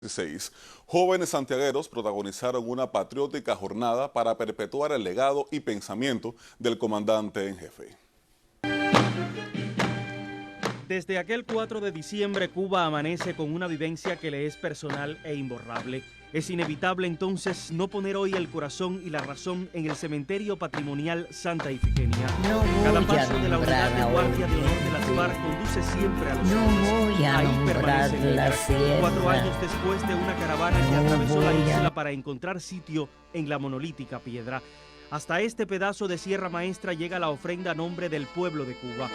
16. Jóvenes santiagueros protagonizaron una patriótica jornada para perpetuar el legado y pensamiento del comandante en jefe. Desde aquel 4 de diciembre, Cuba amanece con una vivencia que le es personal e imborrable. Es inevitable entonces no poner hoy el corazón y la razón en el cementerio patrimonial Santa Ifigenia. Cada paso de la unidad de guardia de honor de las FARC conduce siempre a los hombres. Ahí permanece negra, 4 años después de una caravana que atravesó la isla para encontrar sitio en la monolítica piedra. Hasta este pedazo de Sierra Maestra llega la ofrenda a nombre del pueblo de Cuba.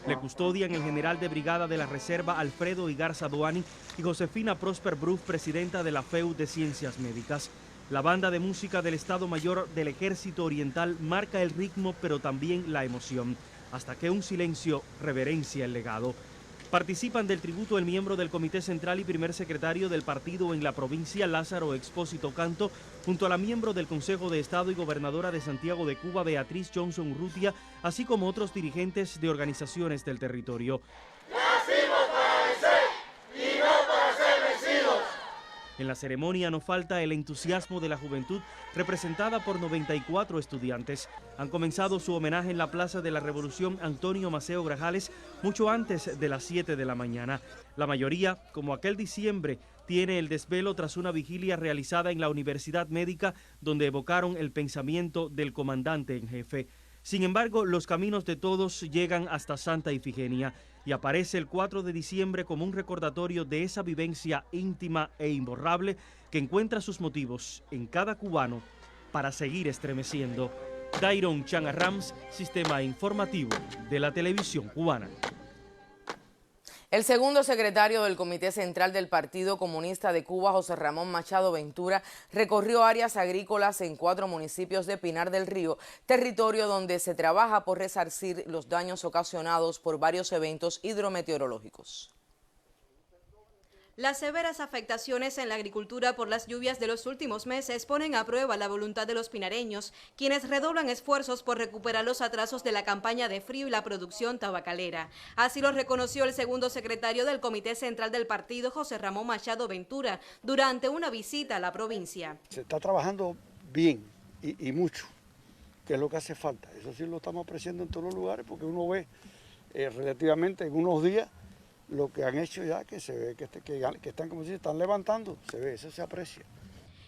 Le custodian el general de brigada de la Reserva Alfredo Igarza Doani y Josefina Prosper Bruf, presidenta de la FEU de Ciencias Médicas. La banda de música del Estado Mayor del Ejército Oriental marca el ritmo, pero también la emoción, hasta que un silencio reverencia el legado. Participan del tributo el miembro del Comité Central y primer secretario del partido en la provincia, Lázaro Expósito Canto, junto a la miembro del Consejo de Estado y gobernadora de Santiago de Cuba, Beatriz Johnson Urrutia, así como otros dirigentes de organizaciones del territorio. Nacimos para vencer y no para ser vencidos. En la ceremonia no falta el entusiasmo de la juventud, representada por 94 estudiantes. Han comenzado su homenaje en la Plaza de la Revolución Antonio Maceo Grajales mucho antes de las 7 de la mañana. La mayoría, como aquel diciembre, tiene el desvelo tras una vigilia realizada en la Universidad Médica, donde evocaron el pensamiento del comandante en jefe. Sin embargo, los caminos de todos llegan hasta Santa Ifigenia y aparece el 4 de diciembre como un recordatorio de esa vivencia íntima e imborrable que encuentra sus motivos en cada cubano para seguir estremeciendo. Dairon Changa Rams, Sistema Informativo de la Televisión Cubana. El segundo secretario del Comité Central del Partido Comunista de Cuba, José Ramón Machado Ventura, recorrió áreas agrícolas en 4 municipios de Pinar del Río, territorio donde se trabaja por resarcir los daños ocasionados por varios eventos hidrometeorológicos. Las severas afectaciones en la agricultura por las lluvias de los últimos meses ponen a prueba la voluntad de los pinareños, quienes redoblan esfuerzos por recuperar los atrasos de la campaña de frío y la producción tabacalera. Así lo reconoció el segundo secretario del Comité Central del Partido, José Ramón Machado Ventura, durante una visita a la provincia. Se está trabajando bien y mucho, que es lo que hace falta. Eso sí lo estamos apreciando en todos los lugares, porque uno ve relativamente en unos días lo que han hecho ya, que se ve que están, como si están levantando, se ve, eso se aprecia.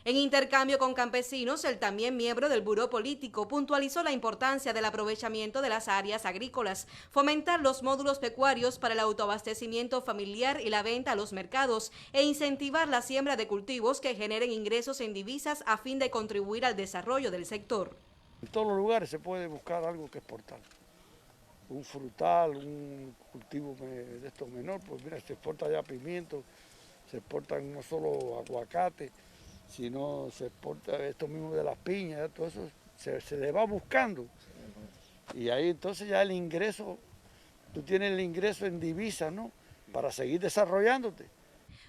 En intercambio con campesinos, el también miembro del Buró Político puntualizó la importancia del aprovechamiento de las áreas agrícolas, fomentar los módulos pecuarios para el autoabastecimiento familiar y la venta a los mercados e incentivar la siembra de cultivos que generen ingresos en divisas a fin de contribuir al desarrollo del sector. En todos los lugares se puede buscar algo que exportar. Un frutal, un cultivo de estos menor, pues mira, se exporta ya pimiento, se exportan no solo aguacate, sino se exporta esto mismo de las piñas, todo eso se le va buscando. Y ahí entonces ya el ingreso, tú tienes el ingreso en divisas, ¿no? Para seguir desarrollándote.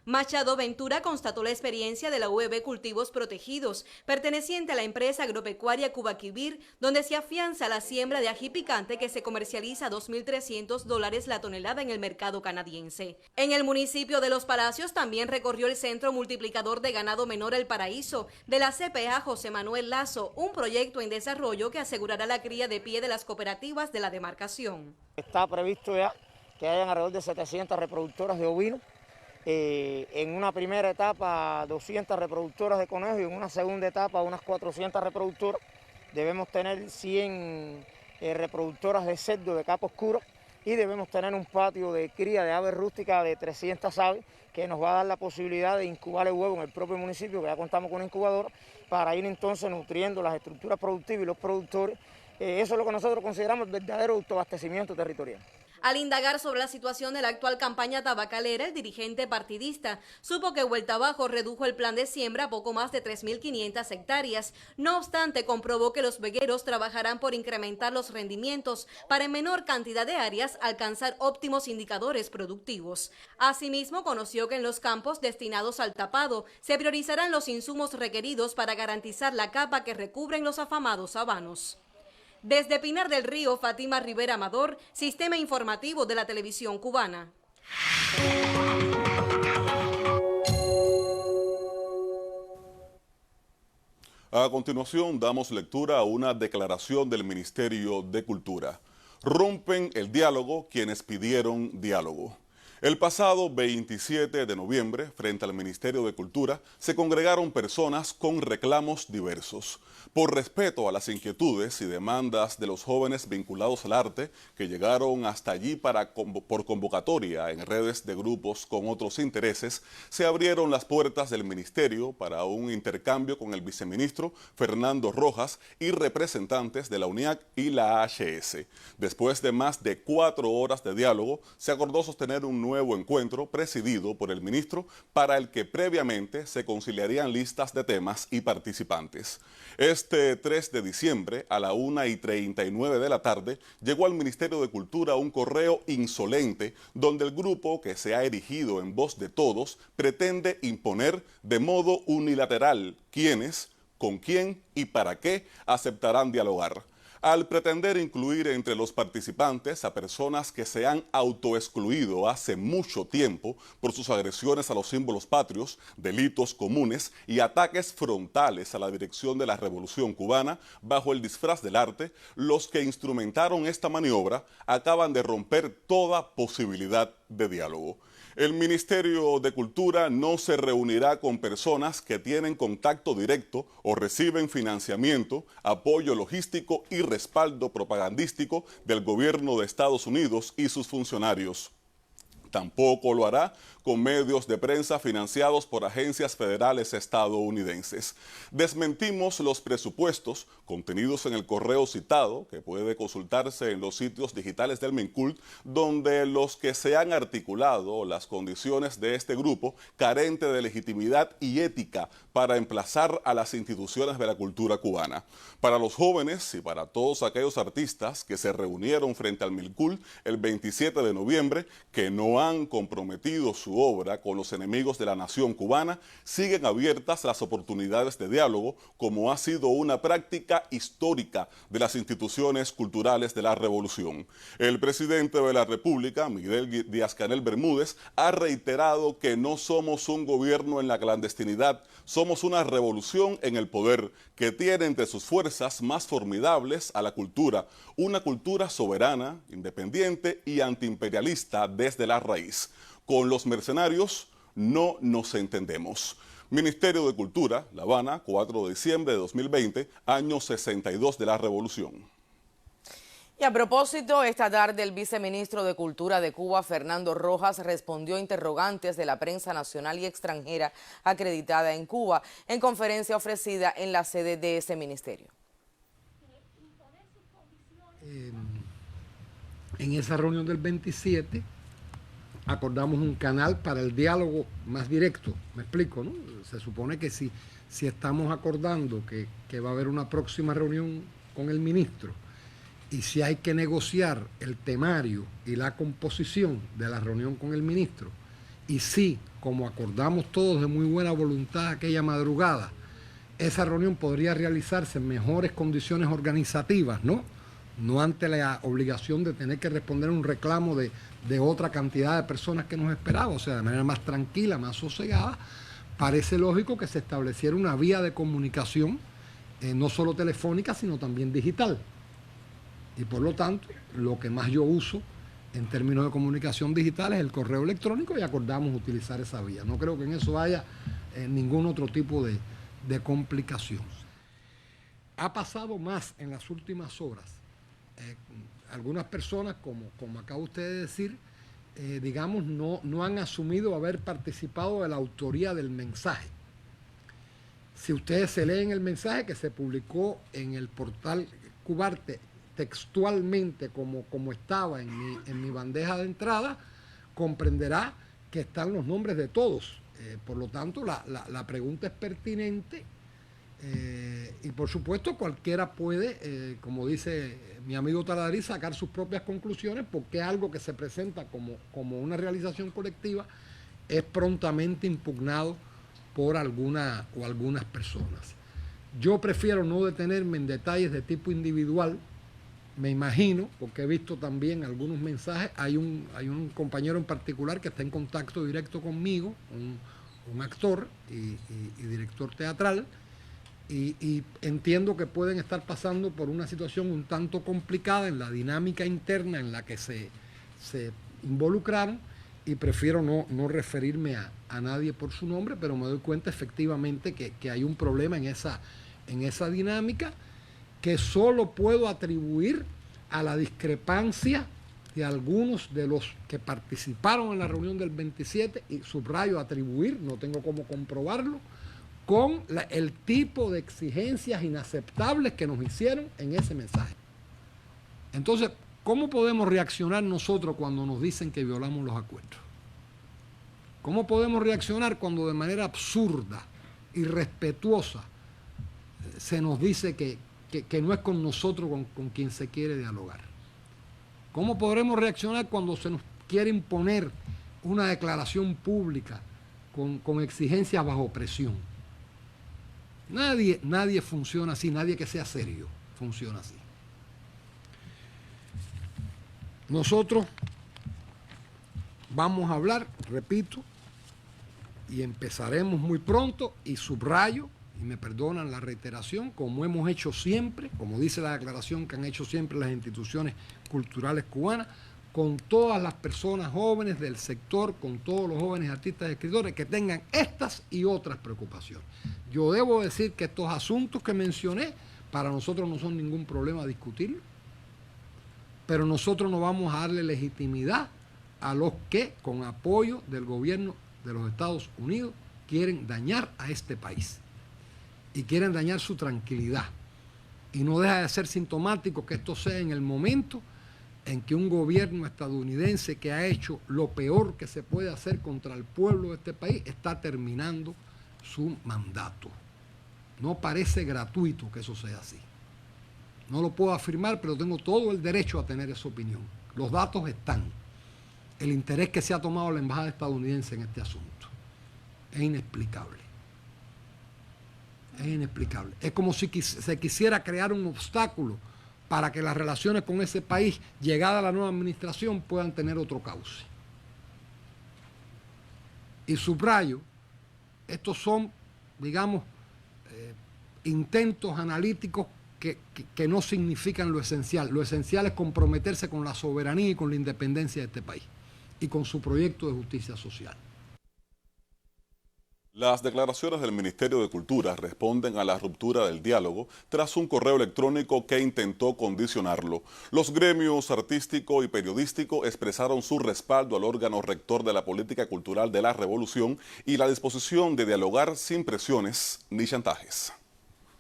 Machado Ventura constató la experiencia de la UEB Cultivos Protegidos, perteneciente a la empresa agropecuaria Cubaquivir, donde se afianza la siembra de ají picante que se comercializa a $2.300 la tonelada en el mercado canadiense. En el municipio de Los Palacios también recorrió el Centro Multiplicador de Ganado Menor El Paraíso de la CPA José Manuel Lazo, un proyecto en desarrollo que asegurará la cría de pie de las cooperativas de la demarcación. Está previsto ya que hayan alrededor de 700 reproductoras de ovinos. En una primera etapa 200 reproductoras de conejos y en una segunda etapa unas 400 reproductoras. Debemos tener 100 reproductoras de cerdo de capa oscura y debemos tener un patio de cría de aves rústicas de 300 aves que nos va a dar la posibilidad de incubar el huevo en el propio municipio, que ya contamos con una incubadora, para ir entonces nutriendo las estructuras productivas y los productores. Eso es lo que nosotros consideramos el verdadero autoabastecimiento territorial. Al indagar sobre la situación de la actual campaña tabacalera, el dirigente partidista supo que Vuelta Abajo redujo el plan de siembra a poco más de 3.500 hectáreas. No obstante, comprobó que los vegueros trabajarán por incrementar los rendimientos para en menor cantidad de áreas alcanzar óptimos indicadores productivos. Asimismo, conoció que en los campos destinados al tapado se priorizarán los insumos requeridos para garantizar la capa que recubren los afamados habanos. Desde Pinar del Río, Fátima Rivera Amador, Sistema Informativo de la Televisión Cubana. A continuación, damos lectura a una declaración del Ministerio de Cultura. Rompen el diálogo quienes pidieron diálogo. El pasado 27 de noviembre, frente al Ministerio de Cultura, se congregaron personas con reclamos diversos. Por respeto a las inquietudes y demandas de los jóvenes vinculados al arte, que llegaron hasta allí por convocatoria en redes de grupos con otros intereses, se abrieron las puertas del Ministerio para un intercambio con el viceministro Fernando Rojas y representantes de la UNIAC y la HS. Después de más de 4 horas de diálogo, se acordó sostener un nuevo encuentro presidido por el ministro, para el que previamente se conciliarían listas de temas y participantes. Este 3 de diciembre, a la 1:39 de la tarde, llegó al Ministerio de Cultura un correo insolente donde el grupo, que se ha erigido en voz de todos, pretende imponer de modo unilateral quiénes, con quién y para qué aceptarán dialogar. Al pretender incluir entre los participantes a personas que se han autoexcluido hace mucho tiempo por sus agresiones a los símbolos patrios, delitos comunes y ataques frontales a la dirección de la Revolución Cubana bajo el disfraz del arte, los que instrumentaron esta maniobra acaban de romper toda posibilidad de diálogo. El Ministerio de Cultura no se reunirá con personas que tienen contacto directo o reciben financiamiento, apoyo logístico y respaldo propagandístico del gobierno de Estados Unidos y sus funcionarios. Tampoco lo hará con medios de prensa financiados por agencias federales estadounidenses. Desmentimos los presupuestos contenidos en el correo citado, que puede consultarse en los sitios digitales del Mincult, donde los que se han articulado las condiciones de este grupo carente de legitimidad y ética para emplazar a las instituciones de la cultura cubana. Para los jóvenes y para todos aquellos artistas que se reunieron frente al Mincult el 27 de noviembre, que no han comprometido su obra con los enemigos de la nación cubana, siguen abiertas las oportunidades de diálogo, como ha sido una práctica histórica de las instituciones culturales de la revolución. El presidente de la República, Miguel Díaz-Canel Bermúdez, ha reiterado que no somos un gobierno en la clandestinidad, somos una revolución en el poder que tiene entre sus fuerzas más formidables a la cultura, una cultura soberana, independiente y antiimperialista desde la raíz. Con los mercenarios no nos entendemos. Ministerio de Cultura, La Habana, 4 de diciembre de 2020, año 62 de la Revolución. Y a propósito, esta tarde el viceministro de Cultura de Cuba, Fernando Rojas, respondió interrogantes de la prensa nacional y extranjera acreditada en Cuba en conferencia ofrecida en la sede de ese ministerio. En esa reunión del 27 acordamos un canal para el diálogo más directo, me explico, ¿no? Se supone que si estamos acordando que va a haber una próxima reunión con el ministro y si hay que negociar el temario y la composición de la reunión con el ministro, y si, como acordamos todos de muy buena voluntad aquella madrugada, esa reunión podría realizarse en mejores condiciones organizativas, ¿no? No ante la obligación de tener que responder a un reclamo de otra cantidad de personas que nos esperaba, o sea, de manera más tranquila, más sosegada, parece lógico que se estableciera una vía de comunicación, no solo telefónica, sino también digital. Y por lo tanto, lo que más yo uso en términos de comunicación digital es el correo electrónico y acordamos utilizar esa vía. No creo que en eso haya ningún otro tipo de complicación. Ha pasado más en las últimas horas. Algunas personas, como acaba usted de decir, digamos, no han asumido haber participado de la autoría del mensaje. Si ustedes se leen el mensaje que se publicó en el portal Cubarte textualmente como estaba en mi bandeja de entrada, comprenderá que están los nombres de todos. Por lo tanto, la pregunta es pertinente. Y por supuesto cualquiera puede, como dice mi amigo Taladrí, sacar sus propias conclusiones, porque algo que se presenta como una realización colectiva es prontamente impugnado por alguna o algunas personas. Yo prefiero no detenerme en detalles de tipo individual me imagino, porque he visto también algunos mensajes, hay un compañero en particular que está en contacto directo conmigo, un actor y director teatral, y entiendo que pueden estar pasando por una situación un tanto complicada en la dinámica interna en la que se involucraron, y prefiero no referirme a nadie por su nombre, pero me doy cuenta efectivamente que hay un problema en esa dinámica, que solo puedo atribuir a la discrepancia de algunos de los que participaron en la reunión del 27, y subrayo atribuir, no tengo cómo comprobarlo, con el tipo de exigencias inaceptables que nos hicieron en ese mensaje. Entonces, ¿cómo podemos reaccionar nosotros cuando nos dicen que violamos los acuerdos? ¿Cómo podemos reaccionar cuando de manera absurda, irrespetuosa, se nos dice que no es con nosotros con quien se quiere dialogar? ¿Cómo podremos reaccionar cuando se nos quiere imponer una declaración pública con exigencias bajo presión? Nadie funciona así, nadie que sea serio funciona así. Nosotros vamos a hablar, repito, y empezaremos muy pronto, y subrayo, y me perdonan la reiteración, como hemos hecho siempre, como dice la declaración que han hecho siempre las instituciones culturales cubanas, con todas las personas jóvenes del sector, con todos los jóvenes artistas y escritores que tengan estas y otras preocupaciones. Yo debo decir que estos asuntos que mencioné, para nosotros no son ningún problema discutirlos, pero nosotros no vamos a darle legitimidad a los que, con apoyo del gobierno de los Estados Unidos, quieren dañar a este país y quieren dañar su tranquilidad. Y no deja de ser sintomático que esto sea en el momento en que un gobierno estadounidense que ha hecho lo peor que se puede hacer contra el pueblo de este país está terminando su mandato. No parece gratuito que eso sea así. No lo puedo afirmar, pero tengo todo el derecho a tener esa opinión. Los datos están. El interés que se ha tomado la embajada estadounidense en este asunto es inexplicable. Es inexplicable. Es como si se quisiera crear un obstáculo para que las relaciones con ese país, llegada la nueva administración, puedan tener otro cauce. Y subrayo, estos son, digamos, intentos analíticos que no significan lo esencial. Lo esencial es comprometerse con la soberanía y con la independencia de este país y con su proyecto de justicia social. Las declaraciones del Ministerio de Cultura responden a la ruptura del diálogo tras un correo electrónico que intentó condicionarlo. Los gremios artístico y periodístico expresaron su respaldo al órgano rector de la política cultural de la revolución y la disposición de dialogar sin presiones ni chantajes.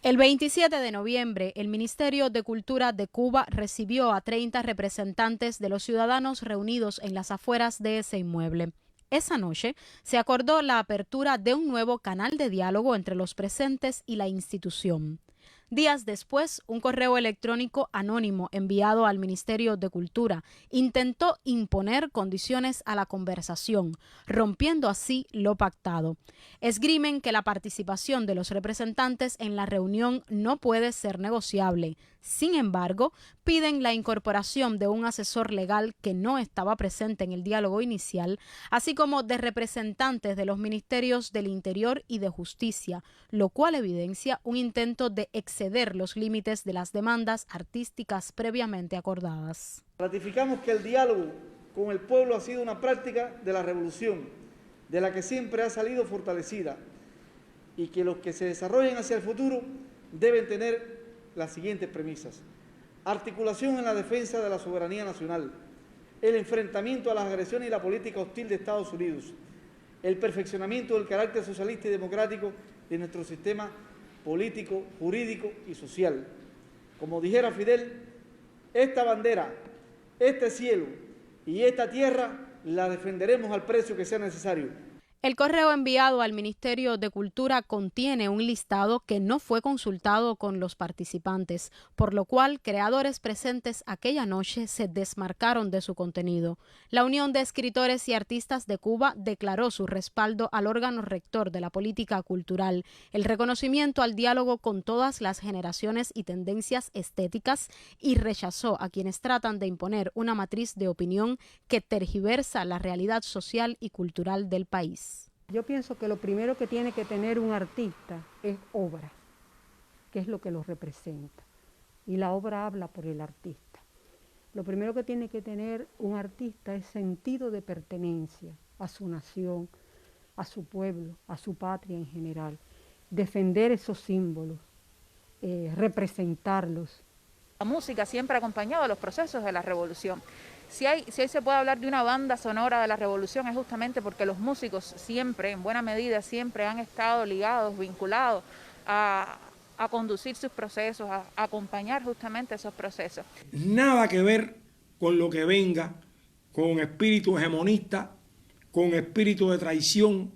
El 27 de noviembre, el Ministerio de Cultura de Cuba recibió a 30 representantes de los ciudadanos reunidos en las afueras de ese inmueble. Esa noche se acordó la apertura de un nuevo canal de diálogo entre los presentes y la institución. Días después, un correo electrónico anónimo enviado al Ministerio de Cultura intentó imponer condiciones a la conversación, rompiendo así lo pactado. Esgrimen que la participación de los representantes en la reunión no puede ser negociable. Sin embargo, piden la incorporación de un asesor legal que no estaba presente en el diálogo inicial, así como de representantes de los ministerios del Interior y de Justicia, lo cual evidencia un intento de exceder los límites de las demandas artísticas previamente acordadas. Ratificamos que el diálogo con el pueblo ha sido una práctica de la revolución, de la que siempre ha salido fortalecida, y que los que se desarrollen hacia el futuro deben tener las siguientes premisas: articulación en la defensa de la soberanía nacional, el enfrentamiento a las agresiones y la política hostil de Estados Unidos, el perfeccionamiento del carácter socialista y democrático de nuestro sistema político, jurídico y social. Como dijera Fidel, esta bandera, este cielo y esta tierra la defenderemos al precio que sea necesario. El correo enviado al Ministerio de Cultura contiene un listado que no fue consultado con los participantes, por lo cual creadores presentes aquella noche se desmarcaron de su contenido. La Unión de Escritores y Artistas de Cuba declaró su respaldo al órgano rector de la política cultural, el reconocimiento al diálogo con todas las generaciones y tendencias estéticas, y rechazó a quienes tratan de imponer una matriz de opinión que tergiversa la realidad social y cultural del país. Yo pienso que lo primero que tiene que tener un artista es obra, que es lo que lo representa. Y la obra habla por el artista. Lo primero que tiene que tener un artista es sentido de pertenencia a su nación, a su pueblo, a su patria en general. Defender esos símbolos, representarlos. La música siempre ha acompañado a los procesos de la revolución. Si hoy se puede hablar de una banda sonora de la revolución es justamente porque los músicos siempre, en buena medida, siempre han estado ligados, vinculados a conducir sus procesos, a acompañar justamente esos procesos. Nada que ver con lo que venga, con espíritu hegemonista, con espíritu de traición,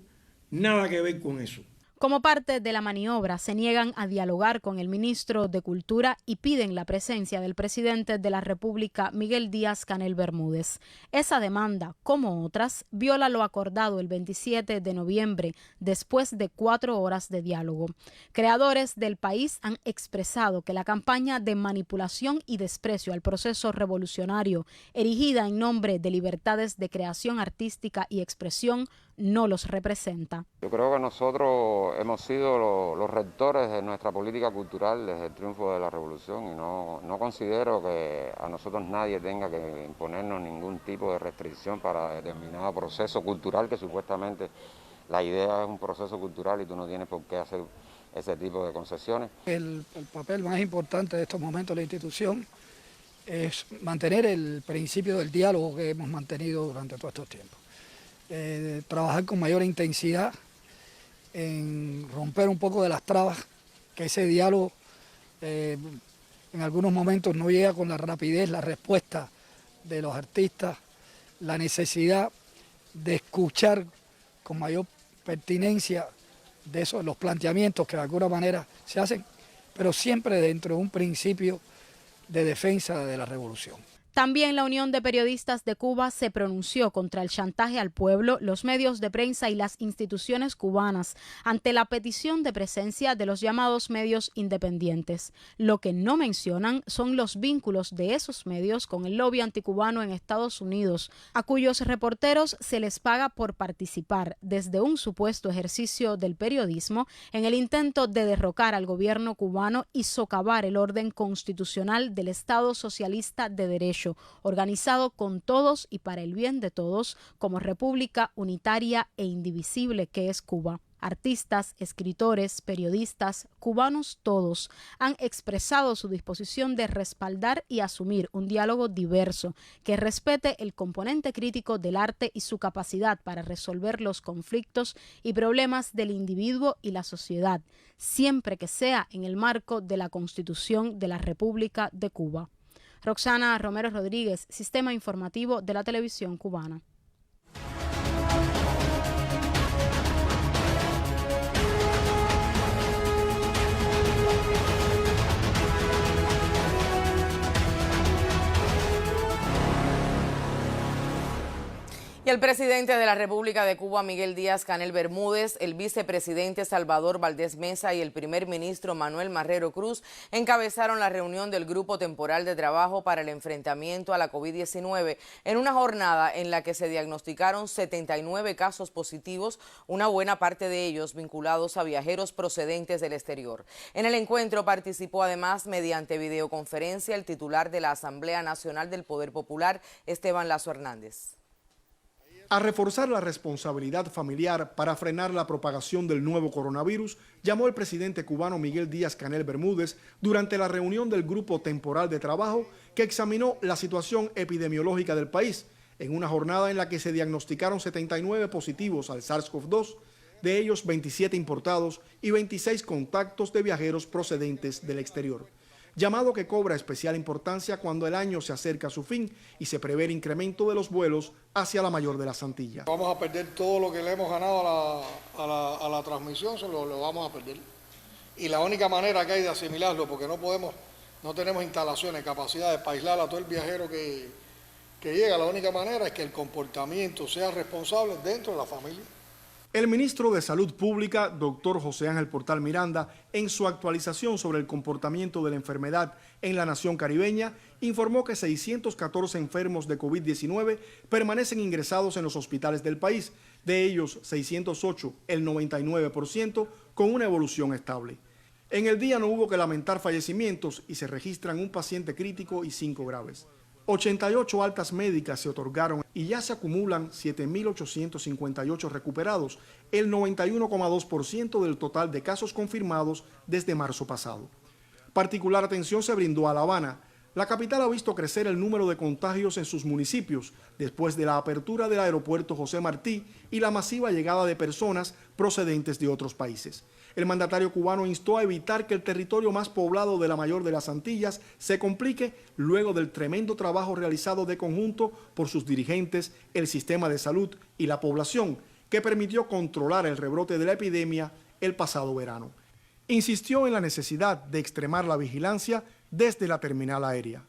nada que ver con eso. Como parte de la maniobra, se niegan a dialogar con el ministro de Cultura y piden la presencia del presidente de la República, Miguel Díaz-Canel Bermúdez. Esa demanda, como otras, viola lo acordado el 27 de noviembre, después de 4 horas de diálogo. Creadores del país han expresado que la campaña de manipulación y desprecio al proceso revolucionario, erigida en nombre de libertades de creación artística y expresión, no los representa. Yo creo que nosotros hemos sido los rectores de nuestra política cultural desde el triunfo de la revolución y no considero que a nosotros nadie tenga que imponernos ningún tipo de restricción para determinado proceso cultural, que supuestamente la idea es un proceso cultural y tú no tienes por qué hacer ese tipo de concesiones. El papel más importante de estos momentos de la institución es mantener el principio del diálogo que hemos mantenido durante todos estos tiempos. Trabajar con mayor intensidad en romper un poco de las trabas, que ese diálogo en algunos momentos no llega con la rapidez, la respuesta de los artistas, la necesidad de escuchar con mayor pertinencia de esos los planteamientos que de alguna manera se hacen, pero siempre dentro de un principio de defensa de la revolución. También la Unión de Periodistas de Cuba se pronunció contra el chantaje al pueblo, los medios de prensa y las instituciones cubanas ante la petición de presencia de los llamados medios independientes. Lo que no mencionan son los vínculos de esos medios con el lobby anticubano en Estados Unidos, a cuyos reporteros se les paga por participar desde un supuesto ejercicio del periodismo en el intento de derrocar al gobierno cubano y socavar el orden constitucional del Estado socialista de derecho, organizado con todos y para el bien de todos, como república unitaria e indivisible que es Cuba. Artistas, escritores, periodistas, cubanos todos han expresado su disposición de respaldar y asumir un diálogo diverso que respete el componente crítico del arte y su capacidad para resolver los conflictos y problemas del individuo y la sociedad, siempre que sea en el marco de la Constitución de la República de Cuba. Roxana Romero Rodríguez, Sistema Informativo de la Televisión Cubana. Y el presidente de la República de Cuba, Miguel Díaz-Canel Bermúdez, el vicepresidente Salvador Valdés Mesa y el primer ministro Manuel Marrero Cruz encabezaron la reunión del Grupo Temporal de Trabajo para el Enfrentamiento a la COVID-19 en una jornada en la que se diagnosticaron 79 casos positivos, una buena parte de ellos vinculados a viajeros procedentes del exterior. En el encuentro participó además mediante videoconferencia el titular de la Asamblea Nacional del Poder Popular, Esteban Lazo Hernández. A reforzar la responsabilidad familiar para frenar la propagación del nuevo coronavirus, llamó el presidente cubano Miguel Díaz-Canel Bermúdez durante la reunión del Grupo Temporal de Trabajo que examinó la situación epidemiológica del país, en una jornada en la que se diagnosticaron 79 positivos al SARS-CoV-2, de ellos 27 importados y 26 contactos de viajeros procedentes del exterior. llamado que cobra especial importancia cuando el año se acerca a su fin y se prevé el incremento de los vuelos hacia la mayor de las Antillas. Vamos a perder todo lo que le hemos ganado a la transmisión, lo vamos a perder. Y la única manera que hay de asimilarlo, porque no tenemos instalaciones, capacidades para aislar a todo el viajero que llega, la única manera es que el comportamiento sea responsable dentro de la familia. El ministro de Salud Pública, doctor José Ángel Portal Miranda, en su actualización sobre el comportamiento de la enfermedad en la nación caribeña, informó que 614 enfermos de COVID-19 permanecen ingresados en los hospitales del país, de ellos 608, el 99%, con una evolución estable. En el día no hubo que lamentar fallecimientos y se registran un paciente crítico y 5 graves. 88 altas médicas se otorgaron y ya se acumulan 7.858 recuperados, el 91,2% del total de casos confirmados desde marzo pasado. Particular atención se brindó a La Habana. La capital ha visto crecer el número de contagios en sus municipios después de la apertura del aeropuerto José Martí y la masiva llegada de personas procedentes de otros países. El mandatario cubano instó a evitar que el territorio más poblado de la mayor de las Antillas se complique luego del tremendo trabajo realizado de conjunto por sus dirigentes, el sistema de salud y la población, que permitió controlar el rebrote de la epidemia el pasado verano. Insistió en la necesidad de extremar la vigilancia desde la terminal aérea.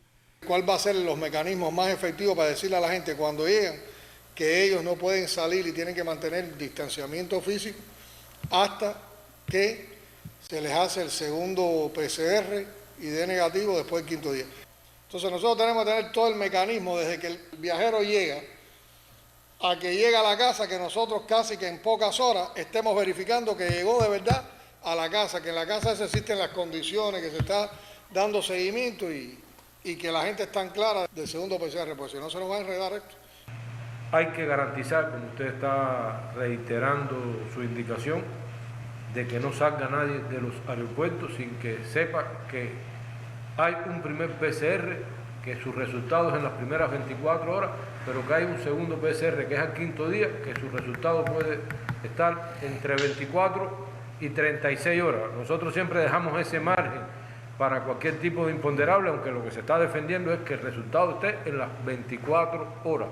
¿Cuál va a ser los mecanismos más efectivos para decirle a la gente cuando llegan que ellos no pueden salir y tienen que mantener distanciamiento físico hasta que se les hace el segundo PCR y dé negativo después del 5.º día? Entonces nosotros tenemos que tener todo el mecanismo desde que el viajero llega a que llega a la casa, que nosotros casi que en pocas horas estemos verificando que llegó de verdad a la casa, que en la casa existen las condiciones, que se está dando seguimiento y que la gente está clara del segundo PCR, porque si no se nos va a enredar esto. Hay que garantizar, como usted está reiterando su indicación, de que no salga nadie de los aeropuertos sin que sepa que hay un primer PCR, que sus resultados en las primeras 24 horas, pero que hay un segundo PCR que es al 5.º día, que su resultado puede estar entre 24 y 36 horas. Nosotros siempre dejamos ese margen para cualquier tipo de imponderable, aunque lo que se está defendiendo es que el resultado esté en las 24 horas.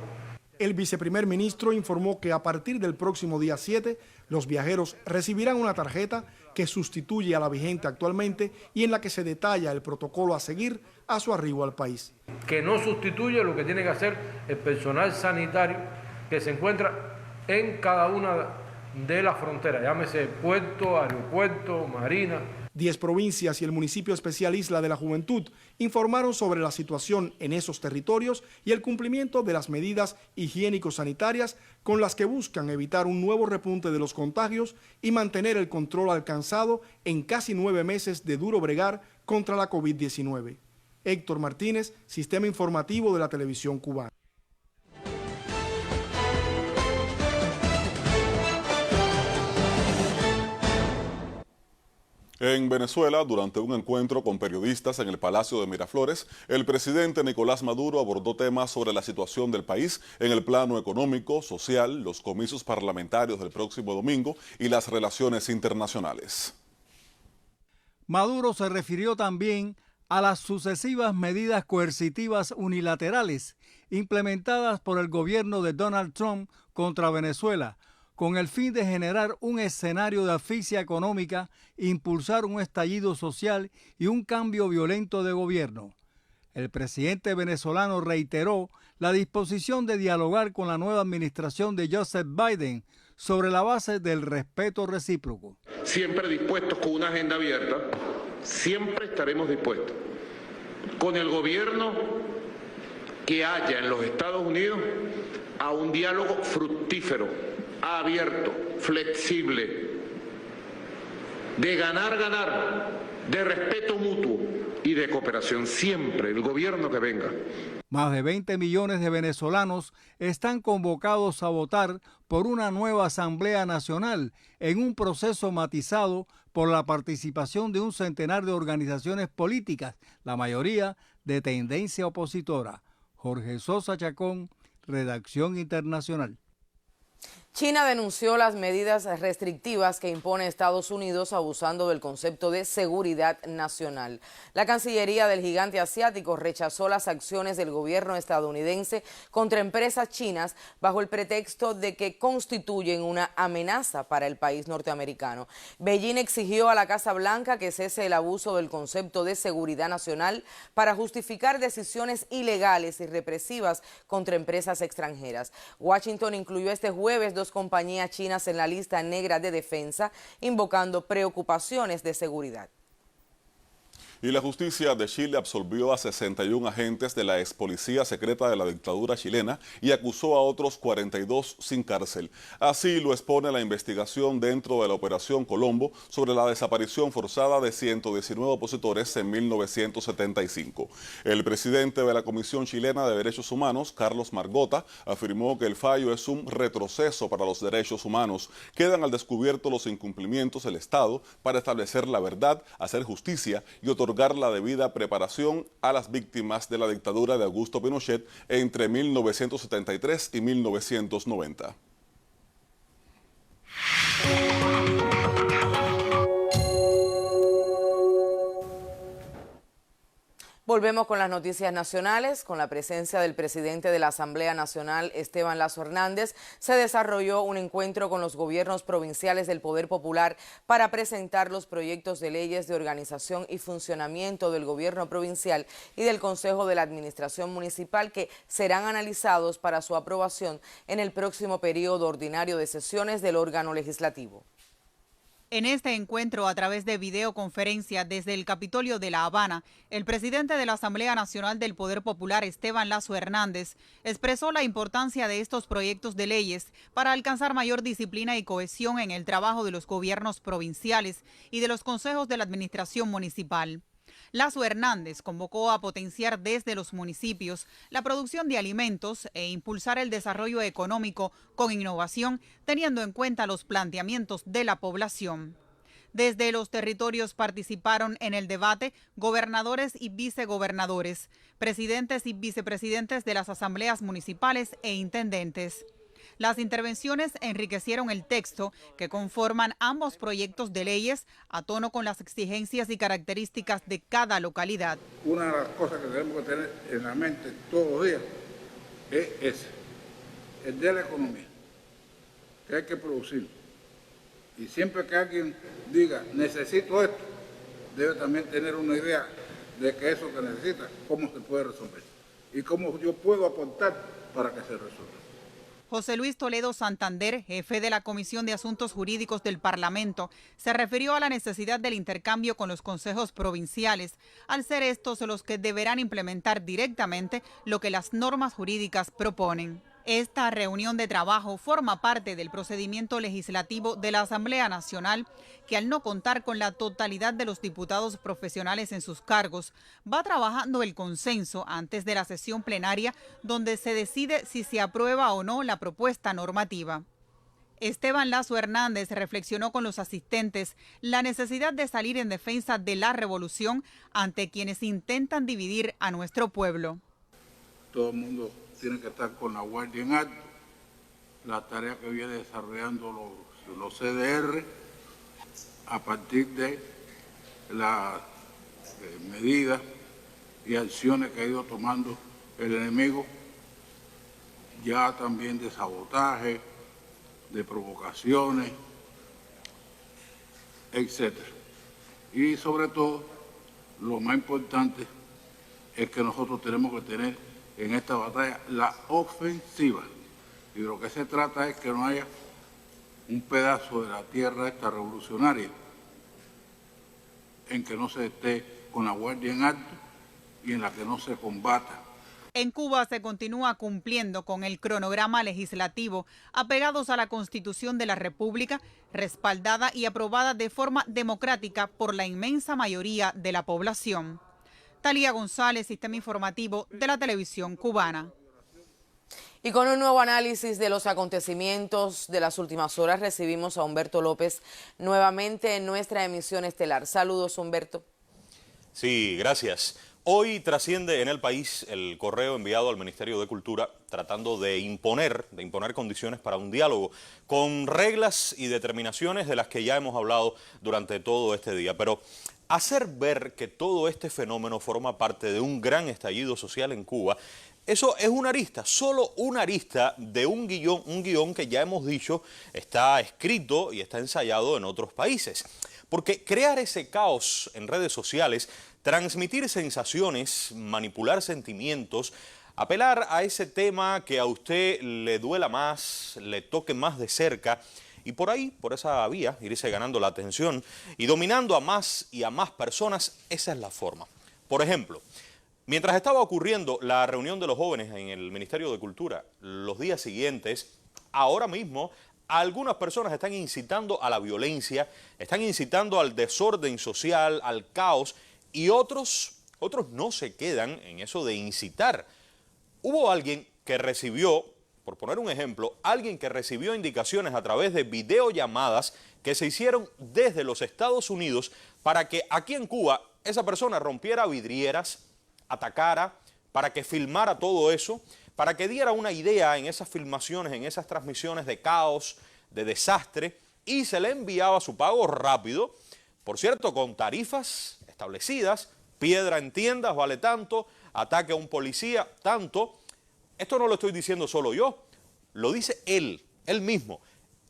El viceprimer ministro informó que a partir del próximo día 7, los viajeros recibirán una tarjeta que sustituye a la vigente actualmente y en la que se detalla el protocolo a seguir a su arribo al país. Que no sustituye lo que tiene que hacer el personal sanitario que se encuentra en cada una de las fronteras, llámese puerto, aeropuerto, marina. 10 provincias y el municipio especial Isla de la Juventud informaron sobre la situación en esos territorios y el cumplimiento de las medidas higiénico-sanitarias con las que buscan evitar un nuevo repunte de los contagios y mantener el control alcanzado en casi 9 meses de duro bregar contra la COVID-19. Héctor Martínez, Sistema Informativo de la Televisión Cubana. En Venezuela, durante un encuentro con periodistas en el Palacio de Miraflores, el presidente Nicolás Maduro abordó temas sobre la situación del país en el plano económico, social, los comicios parlamentarios del próximo domingo y las relaciones internacionales. Maduro se refirió también a las sucesivas medidas coercitivas unilaterales implementadas por el gobierno de Donald Trump contra Venezuela, con el fin de generar un escenario de asfixia económica, impulsar un estallido social y un cambio violento de gobierno. El presidente venezolano reiteró la disposición de dialogar con la nueva administración de Joseph Biden sobre la base del respeto recíproco. Siempre dispuestos con una agenda abierta, siempre estaremos dispuestos con el gobierno que haya en los Estados Unidos a un diálogo fructífero, abierto, flexible, de ganar, de respeto mutuo y de cooperación, siempre el gobierno que venga. Más de 20 millones de venezolanos están convocados a votar por una nueva Asamblea Nacional en un proceso matizado por la participación de un centenar de organizaciones políticas, la mayoría de tendencia opositora. Jorge Sosa Chacón, Redacción Internacional. China denunció las medidas restrictivas que impone Estados Unidos abusando del concepto de seguridad nacional. La Cancillería del gigante asiático rechazó las acciones del gobierno estadounidense contra empresas chinas bajo el pretexto de que constituyen una amenaza para el país norteamericano. Beijing exigió a la Casa Blanca que cese el abuso del concepto de seguridad nacional para justificar decisiones ilegales y represivas contra empresas extranjeras. Washington incluyó este jueves dos compañías chinas en la lista negra de defensa, invocando preocupaciones de seguridad. Y la justicia de Chile absolvió a 61 agentes de la ex policía secreta de la dictadura chilena y acusó a otros 42 sin cárcel. Así lo expone la investigación dentro de la Operación Colombo sobre la desaparición forzada de 119 opositores en 1975. El presidente de la Comisión Chilena de Derechos Humanos, Carlos Margota, afirmó que el fallo es un retroceso para los derechos humanos. Quedan al descubierto los incumplimientos del Estado para establecer la verdad, hacer justicia y otorgar la debida preparación a las víctimas de la dictadura de Augusto Pinochet entre 1973 y 1990. Volvemos con las noticias nacionales. Con la presencia del presidente de la Asamblea Nacional, Esteban Lazo Hernández, se desarrolló un encuentro con los gobiernos provinciales del Poder Popular para presentar los proyectos de leyes de organización y funcionamiento del gobierno provincial y del Consejo de la Administración Municipal que serán analizados para su aprobación en el próximo periodo ordinario de sesiones del órgano legislativo. En este encuentro, a través de videoconferencia desde el Capitolio de La Habana, el presidente de la Asamblea Nacional del Poder Popular, Esteban Lazo Hernández, expresó la importancia de estos proyectos de leyes para alcanzar mayor disciplina y cohesión en el trabajo de los gobiernos provinciales y de los consejos de la administración municipal. Lazo Hernández convocó a potenciar desde los municipios la producción de alimentos e impulsar el desarrollo económico con innovación, teniendo en cuenta los planteamientos de la población. Desde los territorios participaron en el debate gobernadores y vicegobernadores, presidentes y vicepresidentes de las asambleas municipales e intendentes. Las intervenciones enriquecieron el texto que conforman ambos proyectos de leyes a tono con las exigencias y características de cada localidad. Una de las cosas que tenemos que tener en la mente todos los días es ese, el de la economía, que hay que producir. Y siempre que alguien diga, necesito esto, debe también tener una idea de que eso que necesita, cómo se puede resolver y cómo yo puedo aportar para que se resuelva. José Luis Toledo Santander, jefe de la Comisión de Asuntos Jurídicos del Parlamento, se refirió a la necesidad del intercambio con los consejos provinciales, al ser estos los que deberán implementar directamente lo que las normas jurídicas proponen. Esta reunión de trabajo forma parte del procedimiento legislativo de la Asamblea Nacional, que al no contar con la totalidad de los diputados profesionales en sus cargos, va trabajando el consenso antes de la sesión plenaria, donde se decide si se aprueba o no la propuesta normativa. Esteban Lazo Hernández reflexionó con los asistentes la necesidad de salir en defensa de la revolución ante quienes intentan dividir a nuestro pueblo. Todo el mundo tiene que estar con la guardia en alto, la tarea que viene desarrollando los CDR a partir de las medidas y acciones que ha ido tomando el enemigo, ya también de sabotaje, de provocaciones, etc. Y sobre todo, lo más importante es que nosotros tenemos que tener en esta batalla la ofensiva. Y de lo que se trata es que no haya un pedazo de la tierra esta revolucionaria en que no se esté con la guardia en alto y en la que no se combata. En Cuba se continúa cumpliendo con el cronograma legislativo apegados a la Constitución de la República, respaldada y aprobada de forma democrática por la inmensa mayoría de la población. Talía González, Sistema Informativo de la Televisión Cubana. Y con un nuevo análisis de los acontecimientos de las últimas horas, recibimos a Humberto López nuevamente en nuestra emisión estelar. Saludos, Humberto. Sí, gracias. Hoy trasciende en el país el correo enviado al Ministerio de Cultura tratando de imponer condiciones para un diálogo con reglas y determinaciones de las que ya hemos hablado durante todo este día. Pero hacer ver que todo este fenómeno forma parte de un gran estallido social en Cuba, eso es una arista, solo una arista de un guión que ya hemos dicho está escrito y está ensayado en otros países. Porque crear ese caos en redes sociales, transmitir sensaciones, manipular sentimientos, apelar a ese tema que a usted le duela más, le toque más de cerca y por ahí, por esa vía, irse ganando la atención y dominando a más y a más personas, esa es la forma. Por ejemplo, mientras estaba ocurriendo la reunión de los jóvenes en el Ministerio de Cultura, los días siguientes, ahora mismo, algunas personas están incitando a la violencia, están incitando al desorden social, al caos, y otros no se quedan en eso de incitar. Hubo alguien que recibió, por poner un ejemplo, alguien que recibió indicaciones a través de videollamadas que se hicieron desde los Estados Unidos para que aquí en Cuba esa persona rompiera vidrieras, atacara, para que filmara todo eso, para que diera una idea en esas filmaciones, en esas transmisiones de caos, de desastre, y se le enviaba su pago rápido, por cierto, con tarifas establecidas, piedra en tiendas vale tanto, ataque a un policía tanto. Esto no lo estoy diciendo solo yo, lo dice él mismo.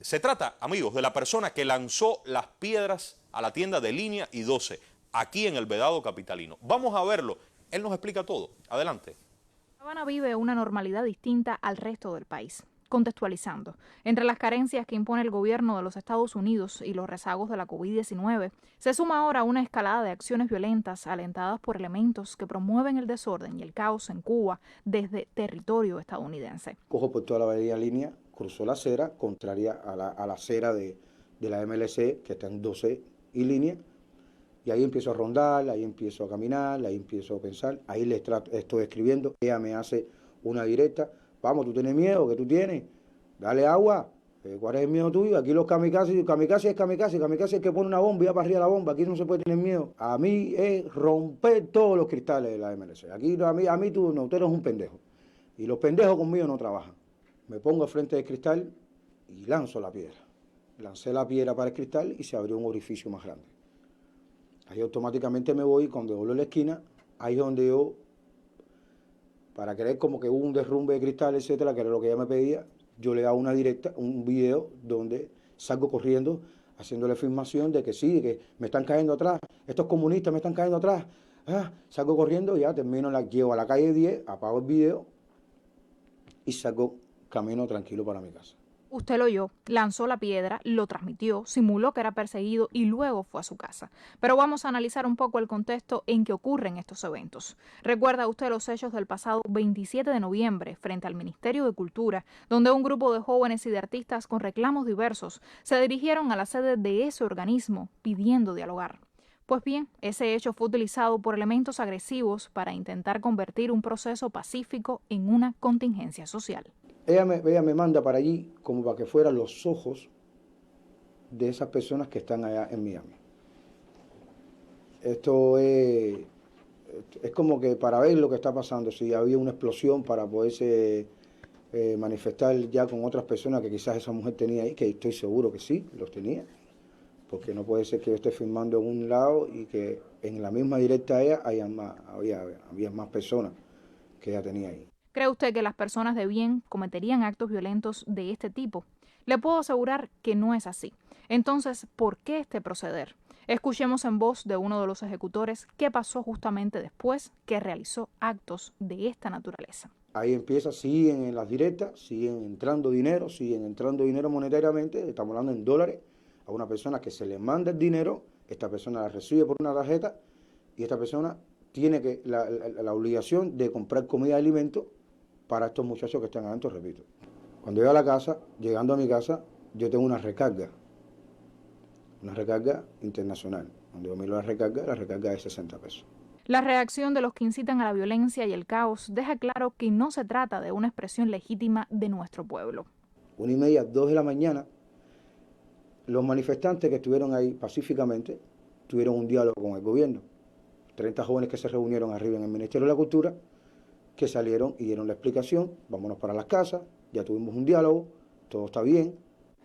Se trata, amigos, de la persona que lanzó las piedras a la tienda de Línea y 12, aquí en el Vedado Capitalino. Vamos a verlo, él nos explica todo. Adelante. La Habana vive una normalidad distinta al resto del país. Contextualizando, entre las carencias que impone el gobierno de los Estados Unidos y los rezagos de la COVID-19, se suma ahora una escalada de acciones violentas alentadas por elementos que promueven el desorden y el caos en Cuba desde territorio estadounidense. Cojo por toda la avenida Línea, cruzó la acera, contraria a la acera de la MLC, que está en 12 y Línea, y ahí empiezo a rondar, ahí empiezo a caminar, ahí empiezo a pensar, ahí estoy escribiendo, ella me hace una directa. Vamos, ¿tú tienes miedo? ¿Qué tú tienes? Dale agua. ¿Cuál es el miedo tuyo? Aquí los kamikazes, kamikaze es el que pone una bomba y va para arriba la bomba. Aquí no se puede tener miedo. A mí es romper todos los cristales de la MLC. Aquí a mí tú eres un pendejo. Y los pendejos conmigo no trabajan. Me pongo al frente del cristal y lanzo la piedra. Lancé la piedra para el cristal y se abrió un orificio más grande. Ahí automáticamente me voy, cuando doblo la esquina, ahí es donde yo, para creer como que hubo un derrumbe de cristal, etcétera, que era lo que ella me pedía, yo le hago una directa, un video donde salgo corriendo, haciéndole filmación de que sí, de que me están cayendo atrás, estos comunistas me están cayendo atrás. Salgo corriendo, ya termino, llego a la calle 10, apago el video y salgo camino tranquilo para mi casa. Usted lo oyó, lanzó la piedra, lo transmitió, simuló que era perseguido y luego fue a su casa. Pero vamos a analizar un poco el contexto en que ocurren estos eventos. ¿Recuerda usted los hechos del pasado 27 de noviembre frente al Ministerio de Cultura, donde un grupo de jóvenes y de artistas con reclamos diversos se dirigieron a la sede de ese organismo pidiendo dialogar? Pues bien, ese hecho fue utilizado por elementos agresivos para intentar convertir un proceso pacífico en una contingencia social. Ella me manda para allí como para que fueran los ojos de esas personas que están allá en Miami. Esto es como que para ver lo que está pasando, si había una explosión para poderse manifestar ya con otras personas que quizás esa mujer tenía ahí, que estoy seguro que sí, los tenía, porque no puede ser que yo esté filmando en un lado y que en la misma directa a ella había más personas que ella tenía ahí. ¿Cree usted que las personas de bien cometerían actos violentos de este tipo? Le puedo asegurar que no es así. Entonces, ¿por qué este proceder? Escuchemos en voz de uno de los ejecutores qué pasó justamente después que realizó actos de esta naturaleza. Ahí empieza, siguen en las directas, siguen entrando dinero monetariamente, estamos hablando en dólares, a una persona que se le manda el dinero, esta persona la recibe por una tarjeta y esta persona tiene la obligación de comprar comida y alimentos para estos muchachos que están adentro, repito. Cuando llego a la casa, llegando a mi casa, yo tengo una recarga internacional. Cuando yo miro la recarga es 60 pesos. La reacción de los que incitan a la violencia y el caos deja claro que no se trata de una expresión legítima de nuestro pueblo. 1:30, 2 de la mañana, los manifestantes que estuvieron ahí pacíficamente tuvieron un diálogo con el gobierno. 30 jóvenes que se reunieron arriba en el Ministerio de la Cultura, que salieron y dieron la explicación, vámonos para las casas, ya tuvimos un diálogo, todo está bien,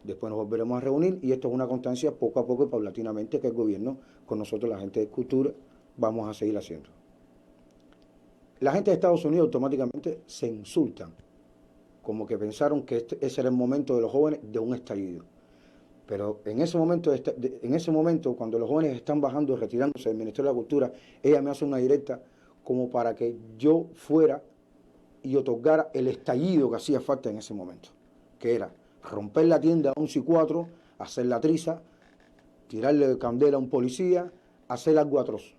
después nos volveremos a reunir y esto es una constancia poco a poco y paulatinamente que el gobierno, con nosotros la gente de Cultura, vamos a seguir haciendo. La gente de Estados Unidos automáticamente se insultan, como que pensaron que ese era el momento de los jóvenes de un estallido. Pero en ese momento, cuando los jóvenes están bajando, retirándose del Ministerio de la Cultura, ella me hace una directa como para que yo fuera y otorgara el estallido que hacía falta en ese momento, que era romper la tienda a 11 y 4, hacer la triza, tirarle candela a un policía, hacer algo atroz.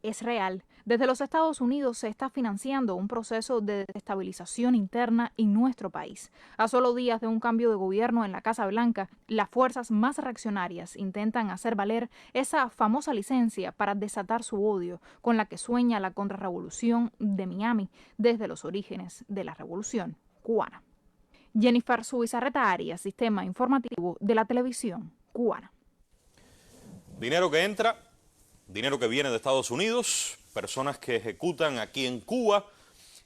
Es real. Desde los Estados Unidos se está financiando un proceso de desestabilización interna en nuestro país. A solo días de un cambio de gobierno en la Casa Blanca, las fuerzas más reaccionarias intentan hacer valer esa famosa licencia para desatar su odio con la que sueña la contrarrevolución de Miami desde los orígenes de la revolución cubana. Jennifer Zubizarreta Arias, Sistema Informativo de la Televisión Cubana. Dinero que entra, dinero que viene de Estados Unidos, personas que ejecutan aquí en Cuba,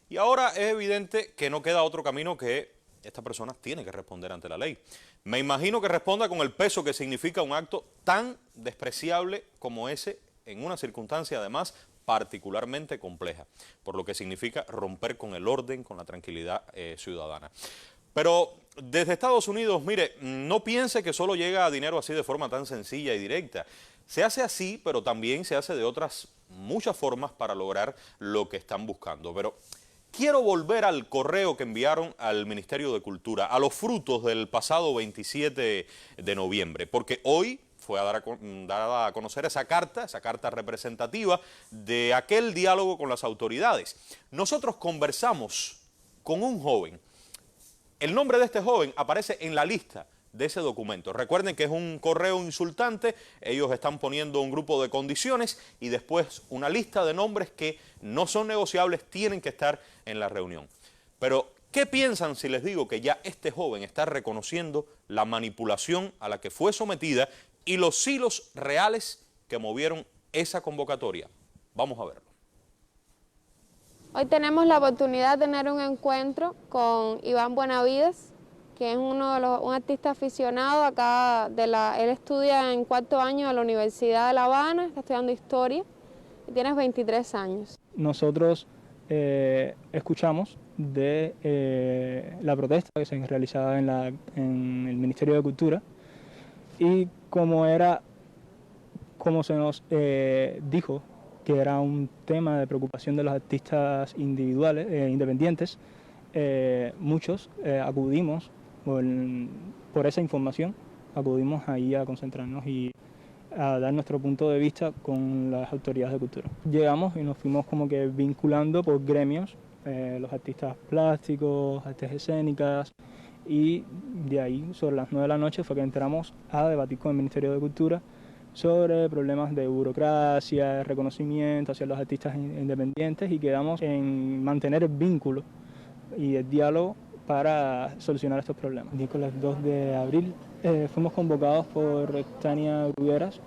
y ahora es evidente que no queda otro camino que esta persona tiene que responder ante la ley. Me imagino que responda con el peso que significa un acto tan despreciable como ese, en una circunstancia además particularmente compleja, por lo que significa romper con el orden, con la tranquilidad ciudadana. Pero desde Estados Unidos, mire, no piense que solo llega a dinero así de forma tan sencilla y directa. Se hace así, pero también se hace de otras muchas formas para lograr lo que están buscando. Pero quiero volver al correo que enviaron al Ministerio de Cultura, a los frutos del pasado 27 de noviembre, porque hoy fue dada a conocer esa carta representativa de aquel diálogo con las autoridades. Nosotros conversamos con un joven. El nombre de este joven aparece en la lista de ese documento. Recuerden que es un correo insultante, ellos están poniendo un grupo de condiciones y después una lista de nombres que no son negociables, tienen que estar en la reunión. Pero, ¿qué piensan si les digo que ya este joven está reconociendo la manipulación a la que fue sometida y los hilos reales que movieron esa convocatoria? Vamos a verlo. Hoy tenemos la oportunidad de tener un encuentro con Iván Buenavides, que es un artista aficionado acá, él estudia en 4º año de la Universidad de La Habana, está estudiando Historia y tiene 23 años. Nosotros escuchamos de la protesta que se realizaba en el Ministerio de Cultura y como se nos dijo que era un tema de preocupación de los artistas individuales, independientes, muchos acudimos por esa información, acudimos ahí a concentrarnos y a dar nuestro punto de vista con las autoridades de cultura. Llegamos y nos fuimos como que vinculando por gremios, los artistas plásticos, artes escénicas, y de ahí sobre las 9 de la noche fue que entramos a debatir con el Ministerio de Cultura sobre problemas de burocracia, reconocimiento hacia los artistas independientes, y quedamos en mantener el vínculo y el diálogo para solucionar estos problemas. El miércoles 2 de abril fuimos convocados por Tania Brugueras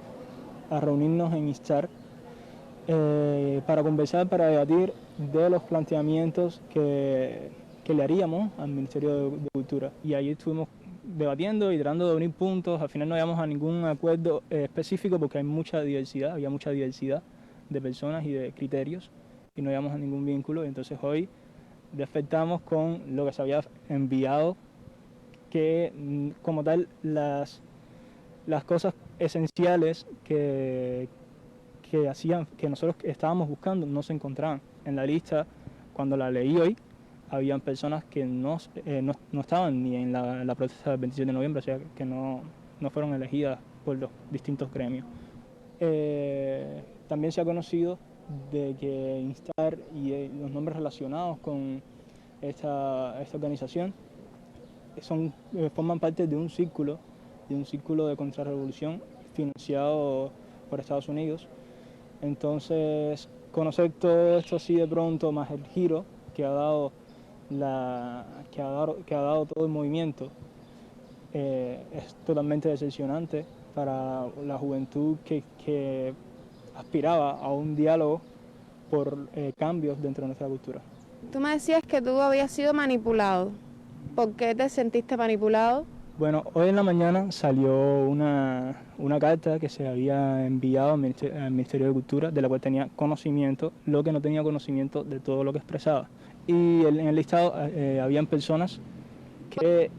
a reunirnos en ISTAR para conversar, para debatir de los planteamientos que le haríamos al Ministerio de Cultura. Y ahí estuvimos debatiendo y tratando de unir puntos. Al final no llegamos a ningún acuerdo específico porque hay mucha diversidad, había mucha diversidad de personas y de criterios y no llegamos a ningún vínculo. Y entonces hoy despertamos con lo que se había enviado, que como tal las cosas esenciales que hacían, que nosotros estábamos buscando, no se encontraban en la lista. Cuando la leí hoy, habían personas que no estaban ni en la protesta del 27 de noviembre, o sea, que no fueron elegidas por los distintos gremios. También se ha conocido de que INSTAR y los nombres relacionados con esta organización forman parte de un círculo de contrarrevolución financiado por Estados Unidos. Entonces, conocer todo esto así de pronto, más el giro que ha dado todo el movimiento, es totalmente decepcionante para la juventud que aspiraba a un diálogo por cambios dentro de nuestra cultura. Tú me decías que tú habías sido manipulado. ¿Por qué te sentiste manipulado? Bueno, hoy en la mañana salió una carta que se había enviado al Ministerio de Cultura, de la cual tenía conocimiento, lo que no tenía conocimiento de todo lo que expresaba. Y en el listado habían personas que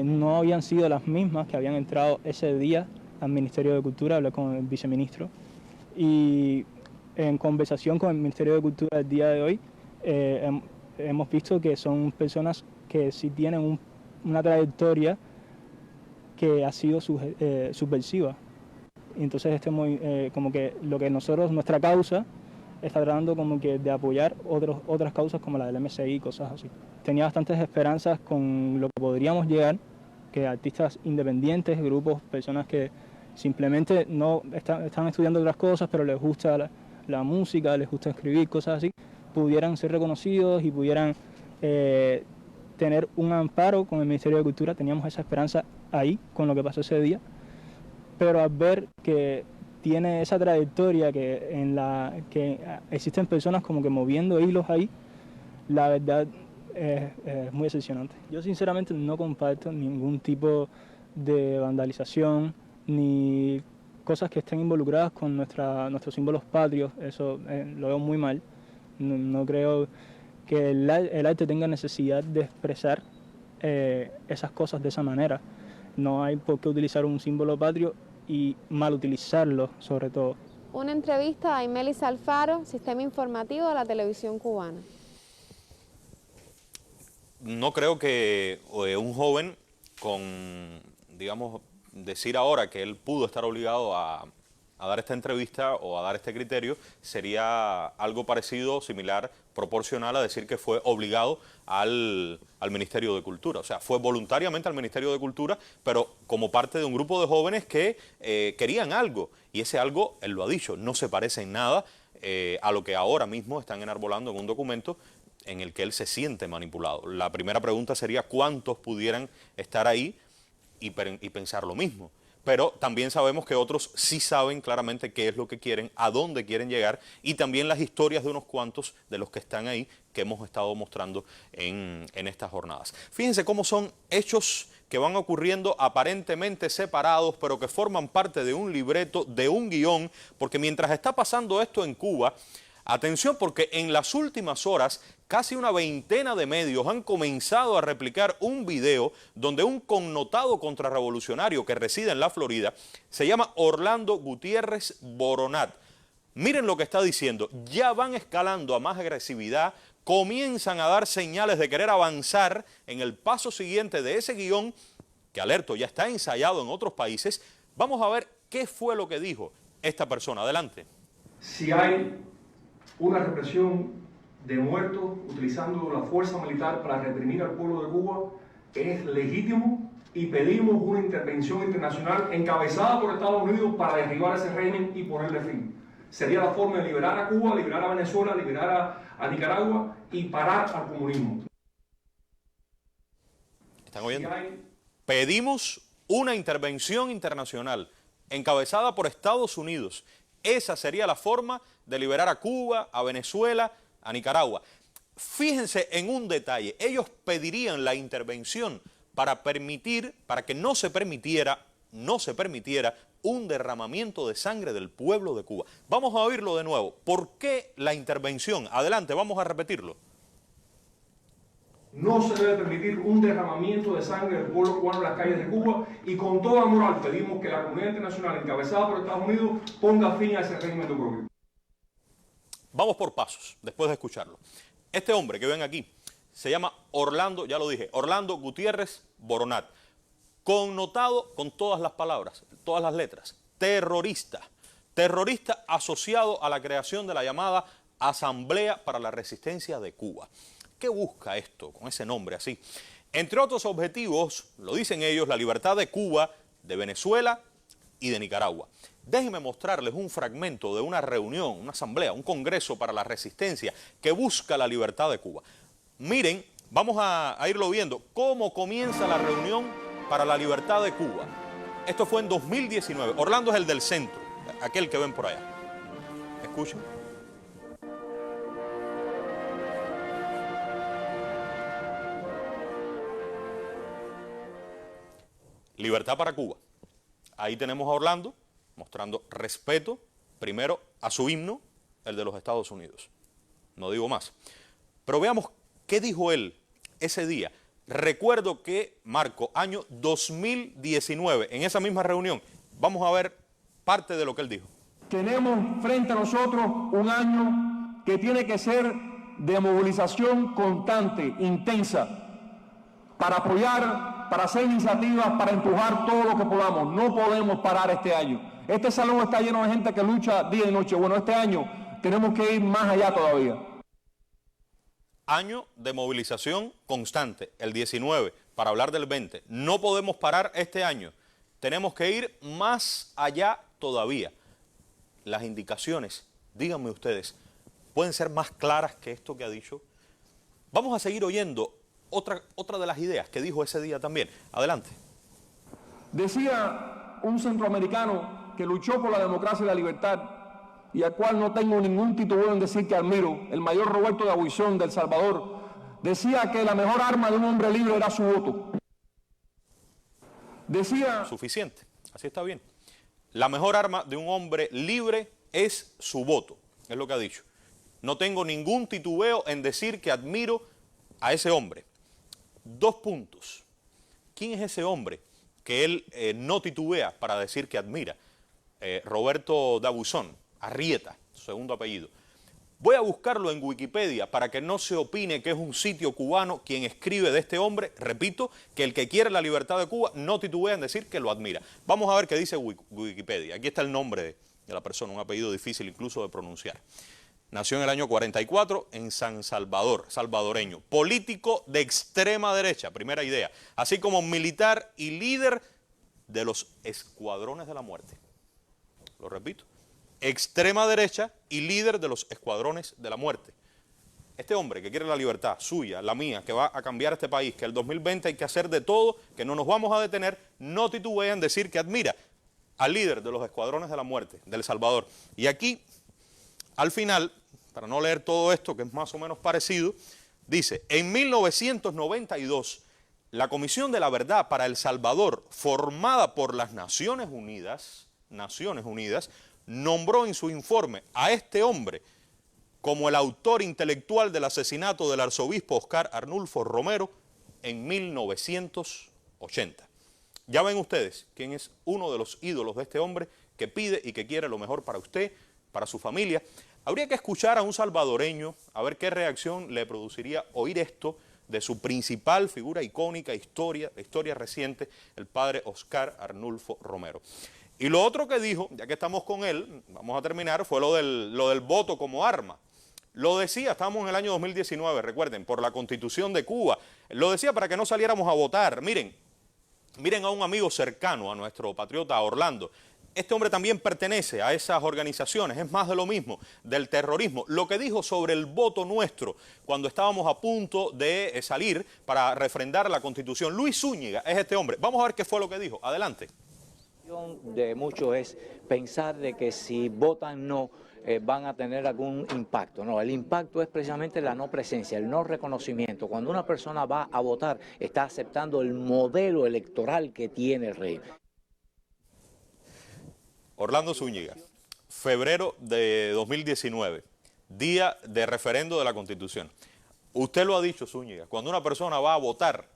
no habían sido las mismas que habían entrado ese día al Ministerio de Cultura, hablé con el viceministro, y en conversación con el Ministerio de Cultura el día de hoy, hemos visto que son personas que sí tienen una trayectoria que ha sido subversiva. Y entonces como que lo que nuestra causa, está tratando como que de apoyar otras causas como la del MSI y cosas así. Tenía bastantes esperanzas con lo que podríamos llegar, que artistas independientes, grupos, personas que simplemente no están estudiando otras cosas, pero les gusta la música, les gusta escribir, cosas así, pudieran ser reconocidos y pudieran tener un amparo con el Ministerio de Cultura. Teníamos esa esperanza ahí con lo que pasó ese día, pero al ver que tiene esa trayectoria que existen personas como que moviendo hilos ahí, la verdad es muy decepcionante. Yo sinceramente no comparto ningún tipo de vandalización ni cosas que estén involucradas con nuestros símbolos patrios. Eso lo veo muy mal. No creo que el arte tenga necesidad de expresar esas cosas de esa manera. No hay por qué utilizar un símbolo patrio y mal utilizarlo, sobre todo. Una entrevista a Imelis Alfaro, Sistema Informativo de la Televisión Cubana. No creo que un joven con, digamos, decir ahora que él pudo estar obligado a dar esta entrevista o a dar este criterio sería algo parecido, similar, proporcional a decir que fue obligado al Ministerio de Cultura. O sea, fue voluntariamente al Ministerio de Cultura, pero como parte de un grupo de jóvenes que querían algo. Y ese algo, él lo ha dicho, no se parece en nada a lo que ahora mismo están enarbolando en un documento en el que él se siente manipulado. La primera pregunta sería cuántos pudieran estar ahí y pensar lo mismo. Pero también sabemos que otros sí saben claramente qué es lo que quieren, a dónde quieren llegar, y también las historias de unos cuantos de los que están ahí que hemos estado mostrando en estas jornadas. Fíjense cómo son hechos que van ocurriendo aparentemente separados, pero que forman parte de un libreto, de un guión, porque mientras está pasando esto en Cuba, atención, porque en las últimas horas casi una veintena de medios han comenzado a replicar un video donde un connotado contrarrevolucionario que reside en la Florida se llama Orlando Gutiérrez Boronat. Miren lo que está diciendo, ya van escalando a más agresividad, comienzan a dar señales de querer avanzar en el paso siguiente de ese guión que, alerto, ya está ensayado en otros países. Vamos a ver qué fue lo que dijo esta persona. Adelante. Si hay una represión de muertos utilizando la fuerza militar para reprimir al pueblo de Cuba, es legítimo y pedimos una intervención internacional encabezada por Estados Unidos para derribar ese régimen y ponerle fin. Sería la forma de liberar a Cuba, liberar a Venezuela, liberar a Nicaragua y parar al comunismo. ¿Están oyendo? Pedimos una intervención internacional encabezada por Estados Unidos. Esa sería la forma de liberar a Cuba, a Venezuela, a Nicaragua. Fíjense en un detalle, ellos pedirían la intervención para que no se permitiera un derramamiento de sangre del pueblo de Cuba. Vamos a oírlo de nuevo. ¿Por qué la intervención? Adelante, vamos a repetirlo. No se debe permitir un derramamiento de sangre del pueblo cubano en las calles de Cuba, y con toda moral pedimos que la comunidad internacional encabezada por Estados Unidos ponga fin a ese régimen de oprobio. Vamos por pasos, después de escucharlo. Este hombre que ven aquí se llama Orlando, ya lo dije, Orlando Gutiérrez Boronat, connotado con todas las palabras, todas las letras, terrorista asociado a la creación de la llamada Asamblea para la Resistencia de Cuba. ¿Qué busca esto con ese nombre así? Entre otros objetivos, lo dicen ellos, la libertad de Cuba, de Venezuela y de Nicaragua. Déjenme mostrarles un fragmento de una reunión, una asamblea, un congreso para la resistencia que busca la libertad de Cuba. Miren, vamos a irlo viendo, cómo comienza la reunión para la libertad de Cuba. Esto fue en 2019. Orlando es el del centro, aquel que ven por allá. Escuchen. Libertad para Cuba. Ahí tenemos a Orlando mostrando respeto, primero a su himno, el de los Estados Unidos. No digo más. Pero veamos qué dijo él ese día. Recuerdo que, Marco, año 2019, en esa misma reunión, vamos a ver parte de lo que él dijo. Tenemos frente a nosotros un año que tiene que ser de movilización constante, intensa, para apoyar, para hacer iniciativas, para empujar todo lo que podamos. No podemos parar este año. Este salón está lleno de gente que lucha día y noche. Bueno, este año tenemos que ir más allá todavía. Año de movilización constante, el 19, para hablar del 20. No podemos parar este año. Tenemos que ir más allá todavía. Las indicaciones, díganme ustedes, ¿pueden ser más claras que esto que ha dicho? Vamos a seguir oyendo otra de las ideas que dijo ese día también. Adelante. Decía un centroamericano que luchó por la democracia y la libertad y al cual no tengo ningún titubeo en decir que admiro, el mayor Roberto de Abuizón de El Salvador, decía que la mejor arma de un hombre libre era su voto. Decía... Suficiente, así está bien. La mejor arma de un hombre libre es su voto, es lo que ha dicho. No tengo ningún titubeo en decir que admiro a ese hombre. 2 puntos. ¿Quién es ese hombre que él no titubea para decir que admira? Roberto de Abuizón, Arrieta, su segundo apellido. Voy a buscarlo en Wikipedia para que no se opine que es un sitio cubano quien escribe de este hombre. Repito, que el que quiere la libertad de Cuba no titubea en decir que lo admira. Vamos a ver qué dice Wikipedia. Aquí está el nombre de la persona, un apellido difícil incluso de pronunciar. Nació en el año 44 en San Salvador, salvadoreño. Político de extrema derecha, primera idea. Así como militar y líder de los escuadrones de la muerte. Lo repito. Extrema derecha y líder de los escuadrones de la muerte. Este hombre que quiere la libertad suya, la mía, que va a cambiar este país, que el 2020 hay que hacer de todo, que no nos vamos a detener, no titubea en decir que admira al líder de los escuadrones de la muerte, de El Salvador. Y aquí, al final, para no leer todo esto, que es más o menos parecido, dice, en 1992, la Comisión de la Verdad para El Salvador, formada por las Naciones Unidas, nombró en su informe a este hombre como el autor intelectual del asesinato del arzobispo Oscar Arnulfo Romero en 1980. Ya ven ustedes quién es uno de los ídolos de este hombre que pide y que quiere lo mejor para usted, para su familia. Habría que escuchar a un salvadoreño a ver qué reacción le produciría oír esto de su principal figura icónica, historia reciente, el padre Oscar Arnulfo Romero. Y lo otro que dijo, ya que estamos con él, vamos a terminar, fue lo del voto como arma. Lo decía, estábamos en el año 2019, recuerden, por la Constitución de Cuba. Lo decía para que no saliéramos a votar. Miren a un amigo cercano a nuestro patriota Orlando. Este hombre también pertenece a esas organizaciones, es más de lo mismo, del terrorismo. Lo que dijo sobre el voto nuestro cuando estábamos a punto de salir para refrendar la Constitución. Luis Zúñiga es este hombre. Vamos a ver qué fue lo que dijo. Adelante. De muchos es pensar de que si votan no van a tener algún impacto. No, el impacto es precisamente la no presencia, el no reconocimiento. Cuando una persona va a votar, está aceptando el modelo electoral que tiene el régimen. Orlando Zúñiga, febrero de 2019, día de referendo de la Constitución. Usted lo ha dicho, Zúñiga, cuando una persona va a votar,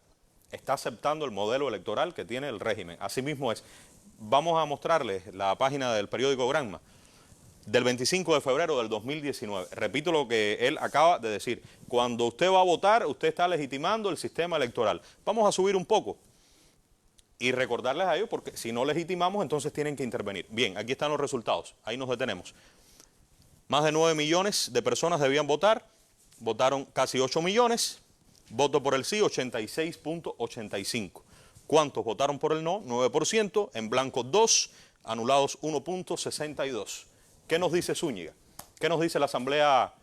está aceptando el modelo electoral que tiene el régimen. Así mismo es. Vamos a mostrarles la página del periódico Granma, del 25 de febrero del 2019. Repito lo que él acaba de decir. Cuando usted va a votar, usted está legitimando el sistema electoral. Vamos a subir un poco y recordarles a ellos, porque si no legitimamos, entonces tienen que intervenir. Bien, aquí están los resultados. Ahí nos detenemos. Más de 9 millones de personas debían votar. Votaron casi 8 millones. Voto por el sí, 86.85. ¿Cuántos votaron por el no? 9%, en blanco 2, anulados 1.62. ¿Qué nos dice Zúñiga? ¿Qué nos dice la Asamblea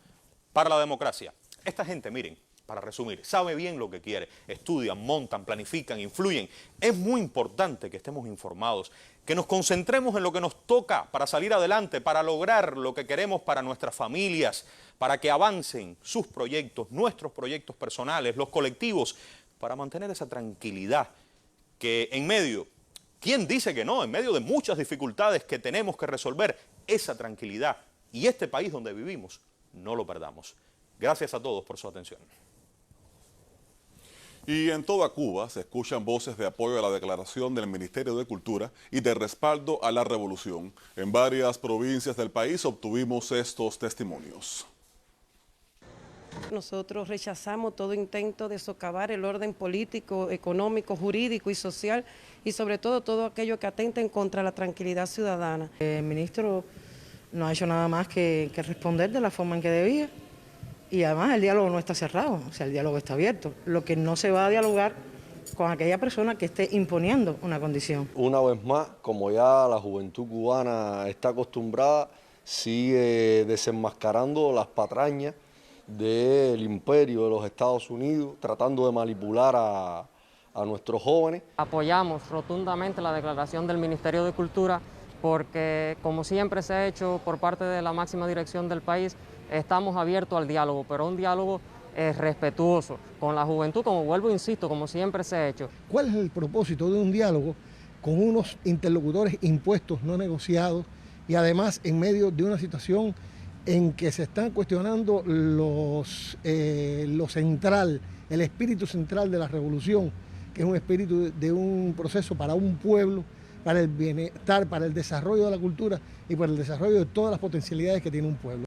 para la Democracia? Esta gente, miren, para resumir, sabe bien lo que quiere, estudian, montan, planifican, influyen. Es muy importante que estemos informados, que nos concentremos en lo que nos toca para salir adelante, para lograr lo que queremos para nuestras familias, para que avancen sus proyectos, nuestros proyectos personales, los colectivos, para mantener esa tranquilidad que en medio ¿Quién dice que no? En medio de muchas dificultades que tenemos que resolver, esa tranquilidad y este país donde vivimos, no lo perdamos. Gracias a todos por su atención. Y en toda Cuba se escuchan voces de apoyo a la declaración del Ministerio de Cultura y de respaldo a la revolución. En varias provincias del país obtuvimos estos testimonios. Nosotros rechazamos todo intento de socavar el orden político, económico, jurídico y social, y sobre todo aquello que atenten contra la tranquilidad ciudadana. El ministro no ha hecho nada más que responder de la forma en que debía, y además el diálogo no está cerrado, o sea, el diálogo está abierto. Lo que no se va a dialogar con aquella persona que esté imponiendo una condición. Una vez más, como ya la juventud cubana está acostumbrada, sigue desenmascarando las patrañas del imperio de los Estados Unidos, tratando de manipular a nuestros jóvenes. Apoyamos rotundamente la declaración del Ministerio de Cultura porque, como siempre se ha hecho por parte de la máxima dirección del país, estamos abiertos al diálogo, pero un diálogo respetuoso con la juventud, como vuelvo e insisto, como siempre se ha hecho. ¿Cuál es el propósito de un diálogo con unos interlocutores impuestos, no negociados, y además en medio de una situación en que se están cuestionando lo central, el espíritu central de la revolución, que es un espíritu de un proceso para un pueblo, para el bienestar, para el desarrollo de la cultura y para el desarrollo de todas las potencialidades que tiene un pueblo?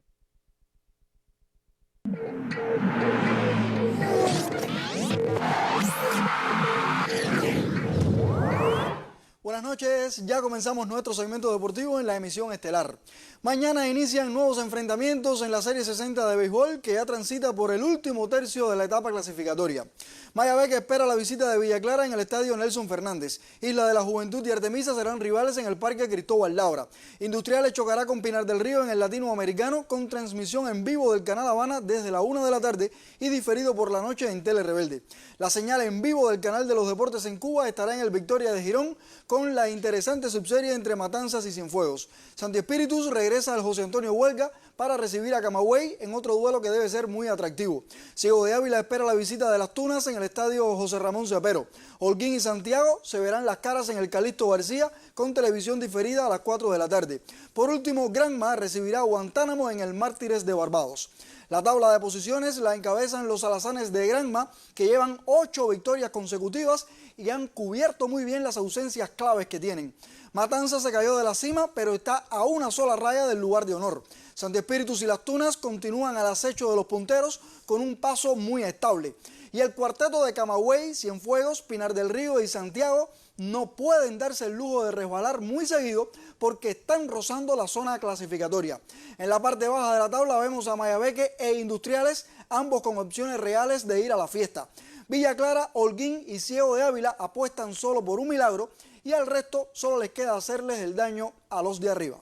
Buenas noches, ya comenzamos nuestro segmento deportivo en la emisión estelar. Mañana inician nuevos enfrentamientos en la Serie 60 de béisbol que ya transita por el último tercio de la etapa clasificatoria. Mayabeque espera la visita de Villa Clara en el estadio Nelson Fernández. Isla de la Juventud y Artemisa serán rivales en el Parque Cristóbal Laura. Industriales chocará con Pinar del Río en el Latinoamericano con transmisión en vivo del Canal Habana desde la 1 de la tarde y diferido por la noche en Tele Rebelde. La señal en vivo del Canal de los Deportes en Cuba estará en el Victoria de Girón con la interesante subserie entre Matanzas y Cienfuegos. Santi Espíritus regresa al José Antonio Huelga para recibir a Camagüey en otro duelo que debe ser muy atractivo. Ciego de Ávila espera la visita de las Tunas en el estadio José Ramón Cepero. Holguín y Santiago se verán las caras en el Calixto García con televisión diferida a las 4 de la tarde. Por último, Granma recibirá a Guantánamo en el Mártires de Barbados. La tabla de posiciones la encabezan los alazanes de Granma, que llevan 8 victorias consecutivas y han cubierto muy bien las ausencias claves que tienen. Matanza se cayó de la cima, pero está a una sola raya del lugar de honor. Santi Espíritus y las Tunas continúan al acecho de los punteros con un paso muy estable. Y el cuarteto de Camagüey, Cienfuegos, Pinar del Río y Santiago no pueden darse el lujo de resbalar muy seguido porque están rozando la zona clasificatoria. En la parte baja de la tabla vemos a Mayabeque e Industriales, ambos con opciones reales de ir a la fiesta. Villa Clara, Holguín y Ciego de Ávila apuestan solo por un milagro y al resto solo les queda hacerles el daño a los de arriba.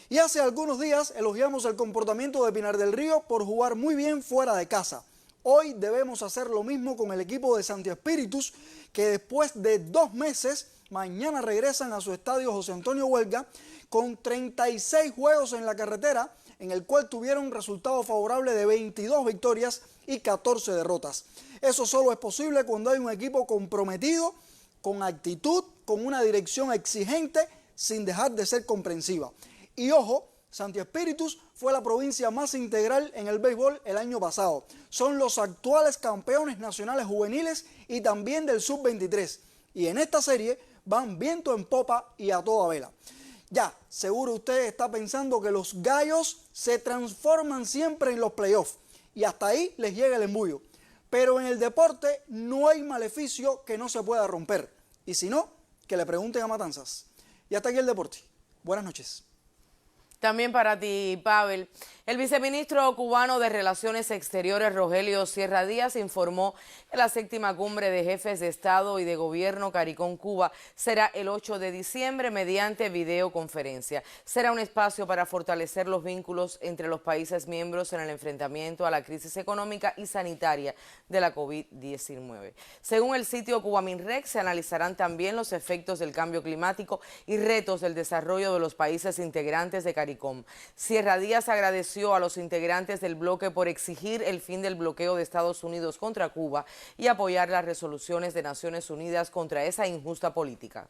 Y hace algunos días elogiamos el comportamiento de Pinar del Río por jugar muy bien fuera de casa. Hoy debemos hacer lo mismo con el equipo de Santi Espíritus, que después de 2 meses, mañana regresan a su estadio José Antonio Huelga con 36 juegos en la carretera, en el cual tuvieron un resultado favorable de 22 victorias y 14 derrotas. Eso solo es posible cuando hay un equipo comprometido, con actitud, con una dirección exigente, sin dejar de ser comprensiva. Y ojo, Santi Espíritus fue la provincia más integral en el béisbol el año pasado. Son los actuales campeones nacionales juveniles y también del sub-23. Y en esta serie van viento en popa y a toda vela. Ya, seguro usted está pensando que los gallos se transforman siempre en los playoffs. Y hasta ahí les llega el embullo. Pero en el deporte no hay maleficio que no se pueda romper. Y si no, que le pregunten a Matanzas. Y hasta aquí el deporte. Buenas noches. También para ti, Pavel. El viceministro cubano de Relaciones Exteriores, Rogelio Sierra Díaz, informó que la 7ª cumbre de jefes de Estado y de Gobierno CARICOM-Cuba será el 8 de diciembre mediante videoconferencia. Será un espacio para fortalecer los vínculos entre los países miembros en el enfrentamiento a la crisis económica y sanitaria de la COVID-19. Según el sitio Cubaminrec, se analizarán también los efectos del cambio climático y retos del desarrollo de los países integrantes de CARICOM. Sierra Díaz agradeció a los integrantes del bloque por exigir el fin del bloqueo de Estados Unidos contra Cuba y apoyar las resoluciones de Naciones Unidas contra esa injusta política.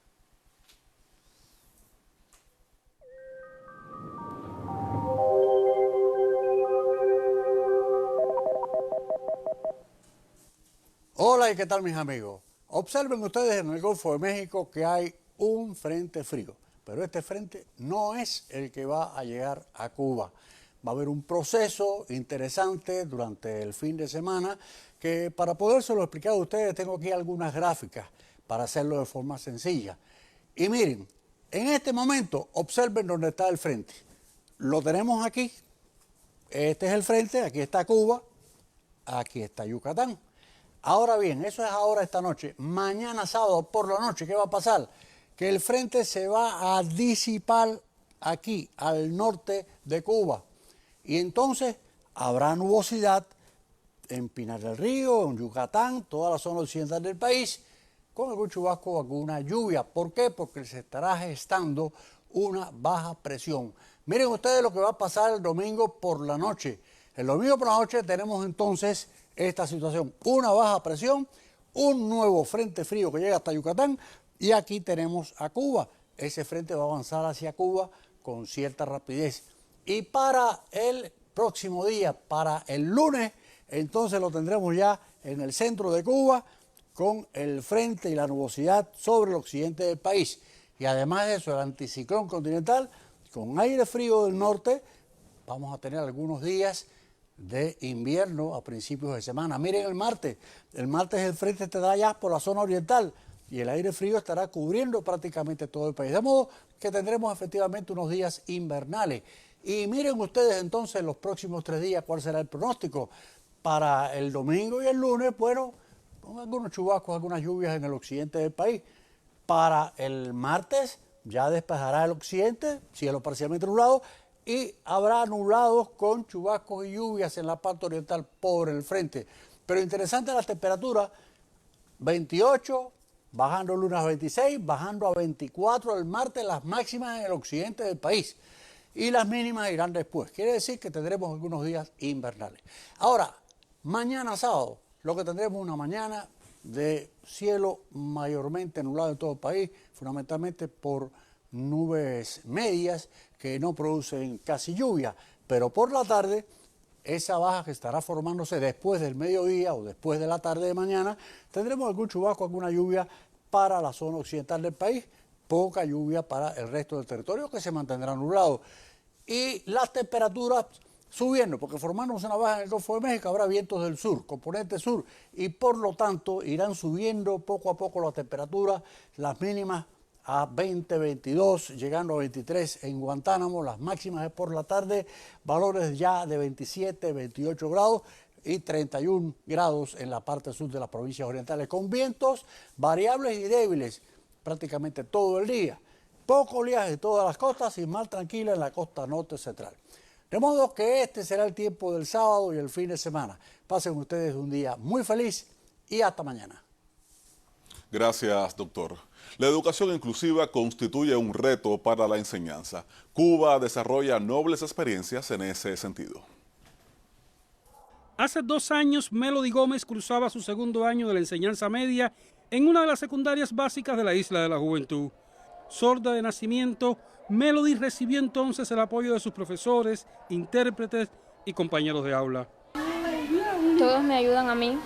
Hola, ¿y qué tal mis amigos? Observen ustedes en el Golfo de México que hay un frente frío, pero este frente no es el que va a llegar a Cuba. Va a haber un proceso interesante durante el fin de semana que para podérselo explicar a ustedes tengo aquí algunas gráficas para hacerlo de forma sencilla. Y miren, en este momento observen dónde está el frente. Lo tenemos aquí, este es el frente, aquí está Cuba, aquí está Yucatán. Ahora bien, eso es ahora esta noche. Mañana sábado por la noche, ¿qué va a pasar? Que el frente se va a disipar aquí, al norte de Cuba. Y entonces habrá nubosidad en Pinar del Río, en Yucatán, toda la zona occidental del país, con algún chubasco o alguna lluvia. ¿Por qué? Porque se estará gestando una baja presión. Miren ustedes lo que va a pasar el domingo por la noche. El domingo por la noche tenemos entonces esta situación, una baja presión, un nuevo frente frío que llega hasta Yucatán y aquí tenemos a Cuba. Ese frente va a avanzar hacia Cuba con cierta rapidez. Y para el próximo día, para el lunes, entonces lo tendremos ya en el centro de Cuba con el frente y la nubosidad sobre el occidente del país. Y además de eso, el anticiclón continental con aire frío del norte, vamos a tener algunos días de invierno a principios de semana. Miren el martes el frente estará ya por la zona oriental y el aire frío estará cubriendo prácticamente todo el país. De modo que tendremos efectivamente unos días invernales. Y miren ustedes entonces los próximos 3 días cuál será el pronóstico. Para el domingo y el lunes, bueno, con algunos chubascos, algunas lluvias en el occidente del país. Para el martes ya despejará el occidente, cielo parcialmente nublado, y habrá nublados con chubascos y lluvias en la parte oriental por el frente. Pero interesante la temperatura, 28, bajando el lunes a 26, bajando a 24 el martes, las máximas en el occidente del país. Y las mínimas irán después. Quiere decir que tendremos algunos días invernales. Ahora, mañana sábado, lo que tendremos una mañana de cielo mayormente nublado en todo el país, fundamentalmente por nubes medias que no producen casi lluvia, pero por la tarde esa baja que estará formándose después del mediodía o después de la tarde de mañana, tendremos algún chubasco, alguna lluvia para la zona occidental del país, poca lluvia para el resto del territorio que se mantendrá nublado. Y las temperaturas subiendo, porque formándose una baja en el Golfo de México habrá vientos del sur, componente sur, y por lo tanto irán subiendo poco a poco las temperaturas, las mínimas a 20, 22, llegando a 23 en Guantánamo, las máximas es por la tarde, valores ya de 27, 28 grados y 31 grados en la parte sur de las provincias orientales, con vientos variables y débiles prácticamente todo el día. Poco oleaje en todas las costas y más tranquila en la costa norte central. De modo que este será el tiempo del sábado y el fin de semana. Pasen ustedes un día muy feliz y hasta mañana. Gracias, doctor. La educación inclusiva constituye un reto para la enseñanza. Cuba desarrolla nobles experiencias en ese sentido. Hace 2 años, Melody Gómez cursaba su segundo año de la enseñanza media en una de las secundarias básicas de la Isla de la Juventud. Sorda de nacimiento, Melody recibió entonces el apoyo de sus profesores, intérpretes y compañeros de aula. Todos me ayudan a mí.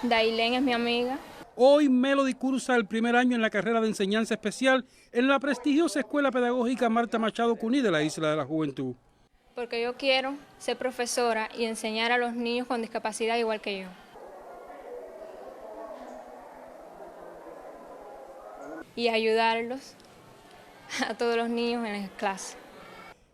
Dailén es mi amiga. Hoy Melody cursa el primer año en la carrera de enseñanza especial en la prestigiosa Escuela Pedagógica Marta Machado Cuní de la Isla de la Juventud. Porque yo quiero ser profesora y enseñar a los niños con discapacidad igual que yo. Y ayudarlos a todos los niños en la clase.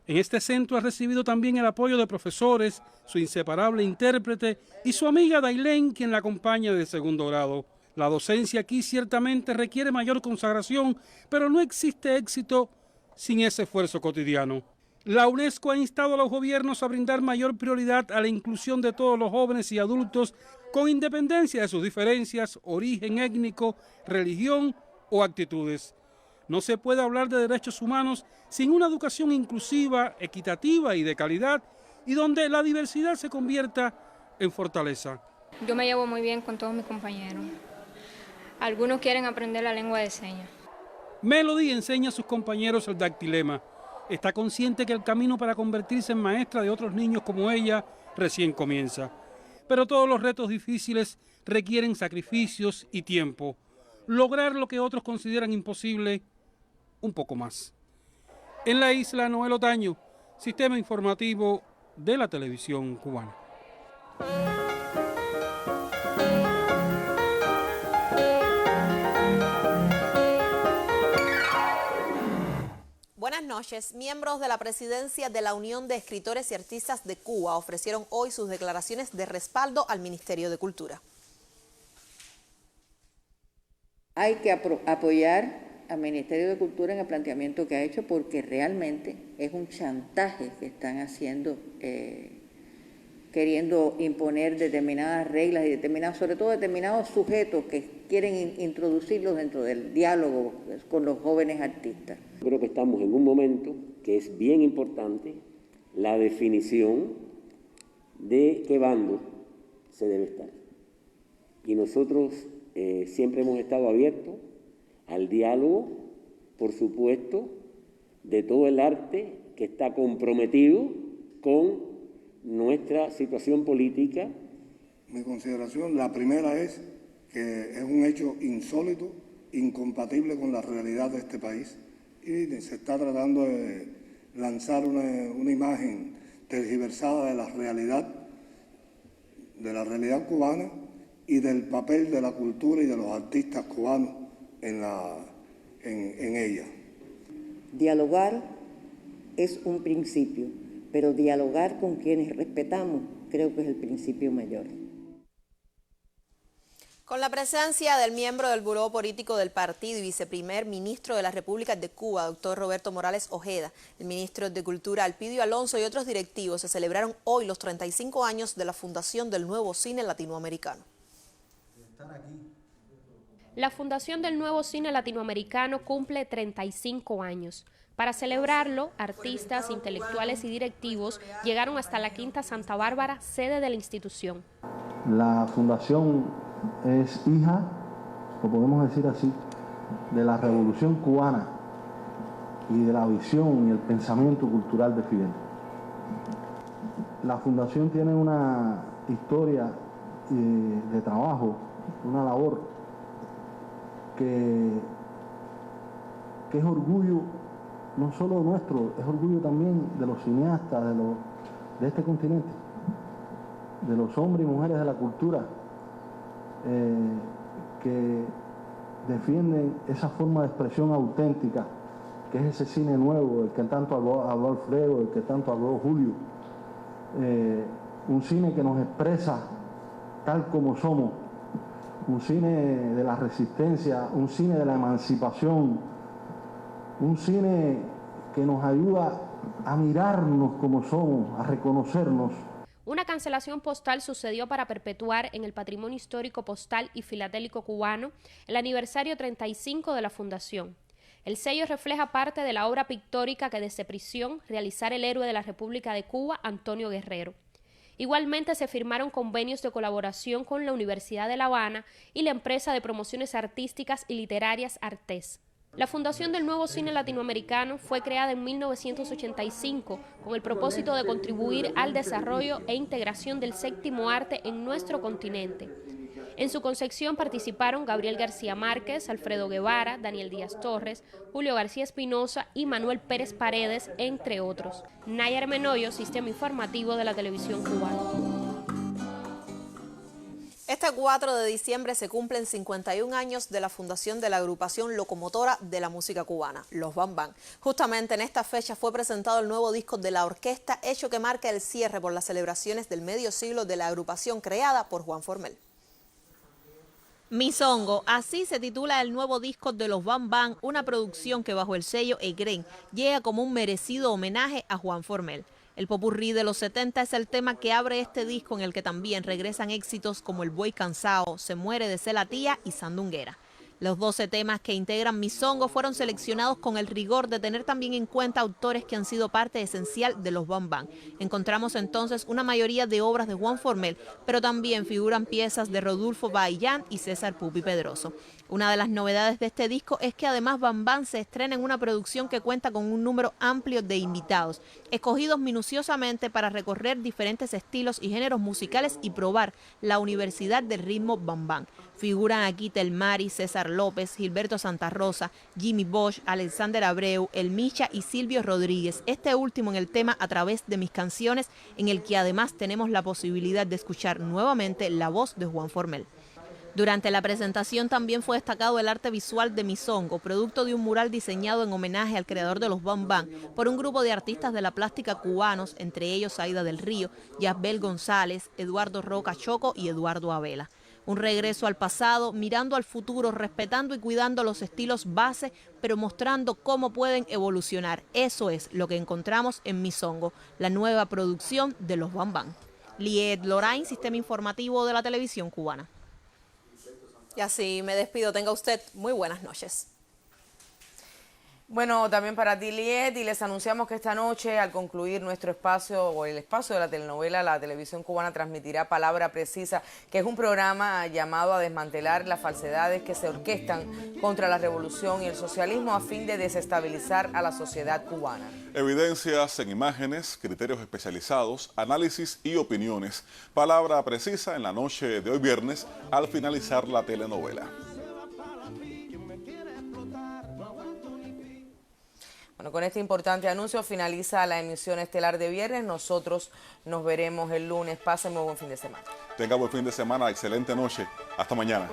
En este centro ha recibido también el apoyo de profesores, su inseparable intérprete y su amiga Dailén, quien la acompaña de segundo grado. La docencia aquí ciertamente requiere mayor consagración, pero no existe éxito sin ese esfuerzo cotidiano. La UNESCO ha instado a los gobiernos a brindar mayor prioridad a la inclusión de todos los jóvenes y adultos con independencia de sus diferencias, origen étnico, religión o actitudes. No se puede hablar de derechos humanos sin una educación inclusiva, equitativa y de calidad, y donde la diversidad se convierta en fortaleza. Yo me llevo muy bien con todos mis compañeros. Algunos quieren aprender la lengua de señas. Melody enseña a sus compañeros el dactilema. Está consciente que el camino para convertirse en maestra de otros niños como ella recién comienza. Pero todos los retos difíciles requieren sacrificios y tiempo. Lograr lo que otros consideran imposible, un poco más. En la isla, Noel Otaño, Sistema Informativo de la Televisión Cubana. Buenas noches. Miembros de la presidencia de la Unión de Escritores y Artistas de Cuba ofrecieron hoy sus declaraciones de respaldo al Ministerio de Cultura. Hay que apoyar al Ministerio de Cultura en el planteamiento que ha hecho, porque realmente es un chantaje que están haciendo, queriendo imponer determinadas reglas y sobre todo determinados sujetos que quieren introducirlos dentro del diálogo con los jóvenes artistas. Creo que estamos en un momento que es bien importante la definición de qué bando se debe estar. Y nosotros siempre hemos estado abiertos al diálogo, por supuesto, de todo el arte que está comprometido con nuestra situación política. Mi consideración, la primera es que es un hecho insólito, incompatible con la realidad de este país, y se está tratando de lanzar una imagen tergiversada de la realidad cubana y del papel de la cultura y de los artistas cubanos en ella. Dialogar es un principio, pero dialogar con quienes respetamos creo que es el principio mayor. Con la presencia del miembro del Buró Político del partido y viceprimer ministro de la República de Cuba, doctor Roberto Morales Ojeda, el ministro de Cultura Alpidio Alonso y otros directivos, se celebraron hoy los 35 años de la fundación del nuevo cine latinoamericano. La Fundación del Nuevo Cine Latinoamericano cumple 35 años. Para celebrarlo, artistas, intelectuales y directivos llegaron hasta la Quinta Santa Bárbara, sede de la institución. La fundación es hija, lo podemos decir así, de la Revolución Cubana y de la visión y el pensamiento cultural de Fidel. La fundación tiene una historia de trabajo, una labor que es orgullo no solo nuestro, es orgullo también de los cineastas de este continente, de los hombres y mujeres de la cultura que defienden esa forma de expresión auténtica, que es ese cine nuevo, el que tanto habló Alfredo, el que tanto habló Julio, un cine que nos expresa tal como somos, un cine de la resistencia, un cine de la emancipación, un cine que nos ayuda a mirarnos como somos, a reconocernos. Una cancelación postal sucedió para perpetuar en el patrimonio histórico postal y filatélico cubano el aniversario 35 de la fundación. El sello refleja parte de la obra pictórica que desde prisión realizara el héroe de la República de Cuba, Antonio Guerrero. Igualmente se firmaron convenios de colaboración con la Universidad de La Habana y la empresa de promociones artísticas y literarias Artés. La Fundación del Nuevo Cine Latinoamericano fue creada en 1985 con el propósito de contribuir al desarrollo e integración del séptimo arte en nuestro continente. En su concepción participaron Gabriel García Márquez, Alfredo Guevara, Daniel Díaz Torres, Julio García Espinosa y Manuel Pérez Paredes, entre otros. Nayar Menoyo, Sistema Informativo de la Televisión Cubana. Este 4 de diciembre se cumplen 51 años de la fundación de la agrupación locomotora de la música cubana, Los Bam Bam. Justamente en esta fecha fue presentado el nuevo disco de la orquesta, hecho que marca el cierre por las celebraciones del medio siglo de la agrupación creada por Juan Formel. Misongo, así se titula el nuevo disco de Los Bam Bam, una producción que bajo el sello Egren llega como un merecido homenaje a Juan Formel. El popurrí de los 70 es el tema que abre este disco, en el que también regresan éxitos como El Buey Cansao, Se Muere de Ser la Tía y Sandunguera. Los 12 temas que integran Misongo fueron seleccionados con el rigor de tener también en cuenta autores que han sido parte esencial de los Bam Bam. Encontramos entonces una mayoría de obras de Juan Formel, pero también figuran piezas de Rodolfo Baillán y César Pupi Pedroso. Una de las novedades de este disco es que además Bam Bam se estrena en una producción que cuenta con un número amplio de invitados, escogidos minuciosamente para recorrer diferentes estilos y géneros musicales y probar la universidad del ritmo Bam Bam. Figuran aquí Telmari, César López, Gilberto Santa Rosa, Jimmy Bosch, Alexander Abreu, El Micha y Silvio Rodríguez, este último en el tema A través de mis canciones, en el que además tenemos la posibilidad de escuchar nuevamente la voz de Juan Formel. Durante la presentación también fue destacado el arte visual de Misongo, producto de un mural diseñado en homenaje al creador de los Bam Bam por un grupo de artistas de la plástica cubanos, entre ellos Aida del Río, Yasbel González, Eduardo Roca Choco y Eduardo Abela. Un regreso al pasado, mirando al futuro, respetando y cuidando los estilos base, pero mostrando cómo pueden evolucionar. Eso es lo que encontramos en Misongo, la nueva producción de los Bam Bam. Liet Lorain, Sistema Informativo de la Televisión Cubana. Y así me despido. Tenga usted muy buenas noches. Bueno, también para ti, Liet, y les anunciamos que esta noche, al concluir nuestro espacio, o el espacio de la telenovela, la televisión cubana transmitirá Palabra Precisa, que es un programa llamado a desmantelar las falsedades que se orquestan contra la revolución y el socialismo a fin de desestabilizar a la sociedad cubana. Evidencias en imágenes, criterios especializados, análisis y opiniones. Palabra Precisa en la noche de hoy viernes, al finalizar la telenovela. Bueno, con este importante anuncio finaliza la emisión estelar de viernes. Nosotros nos veremos el lunes. Pasen muy buen fin de semana. Tenga buen fin de semana, excelente noche. Hasta mañana.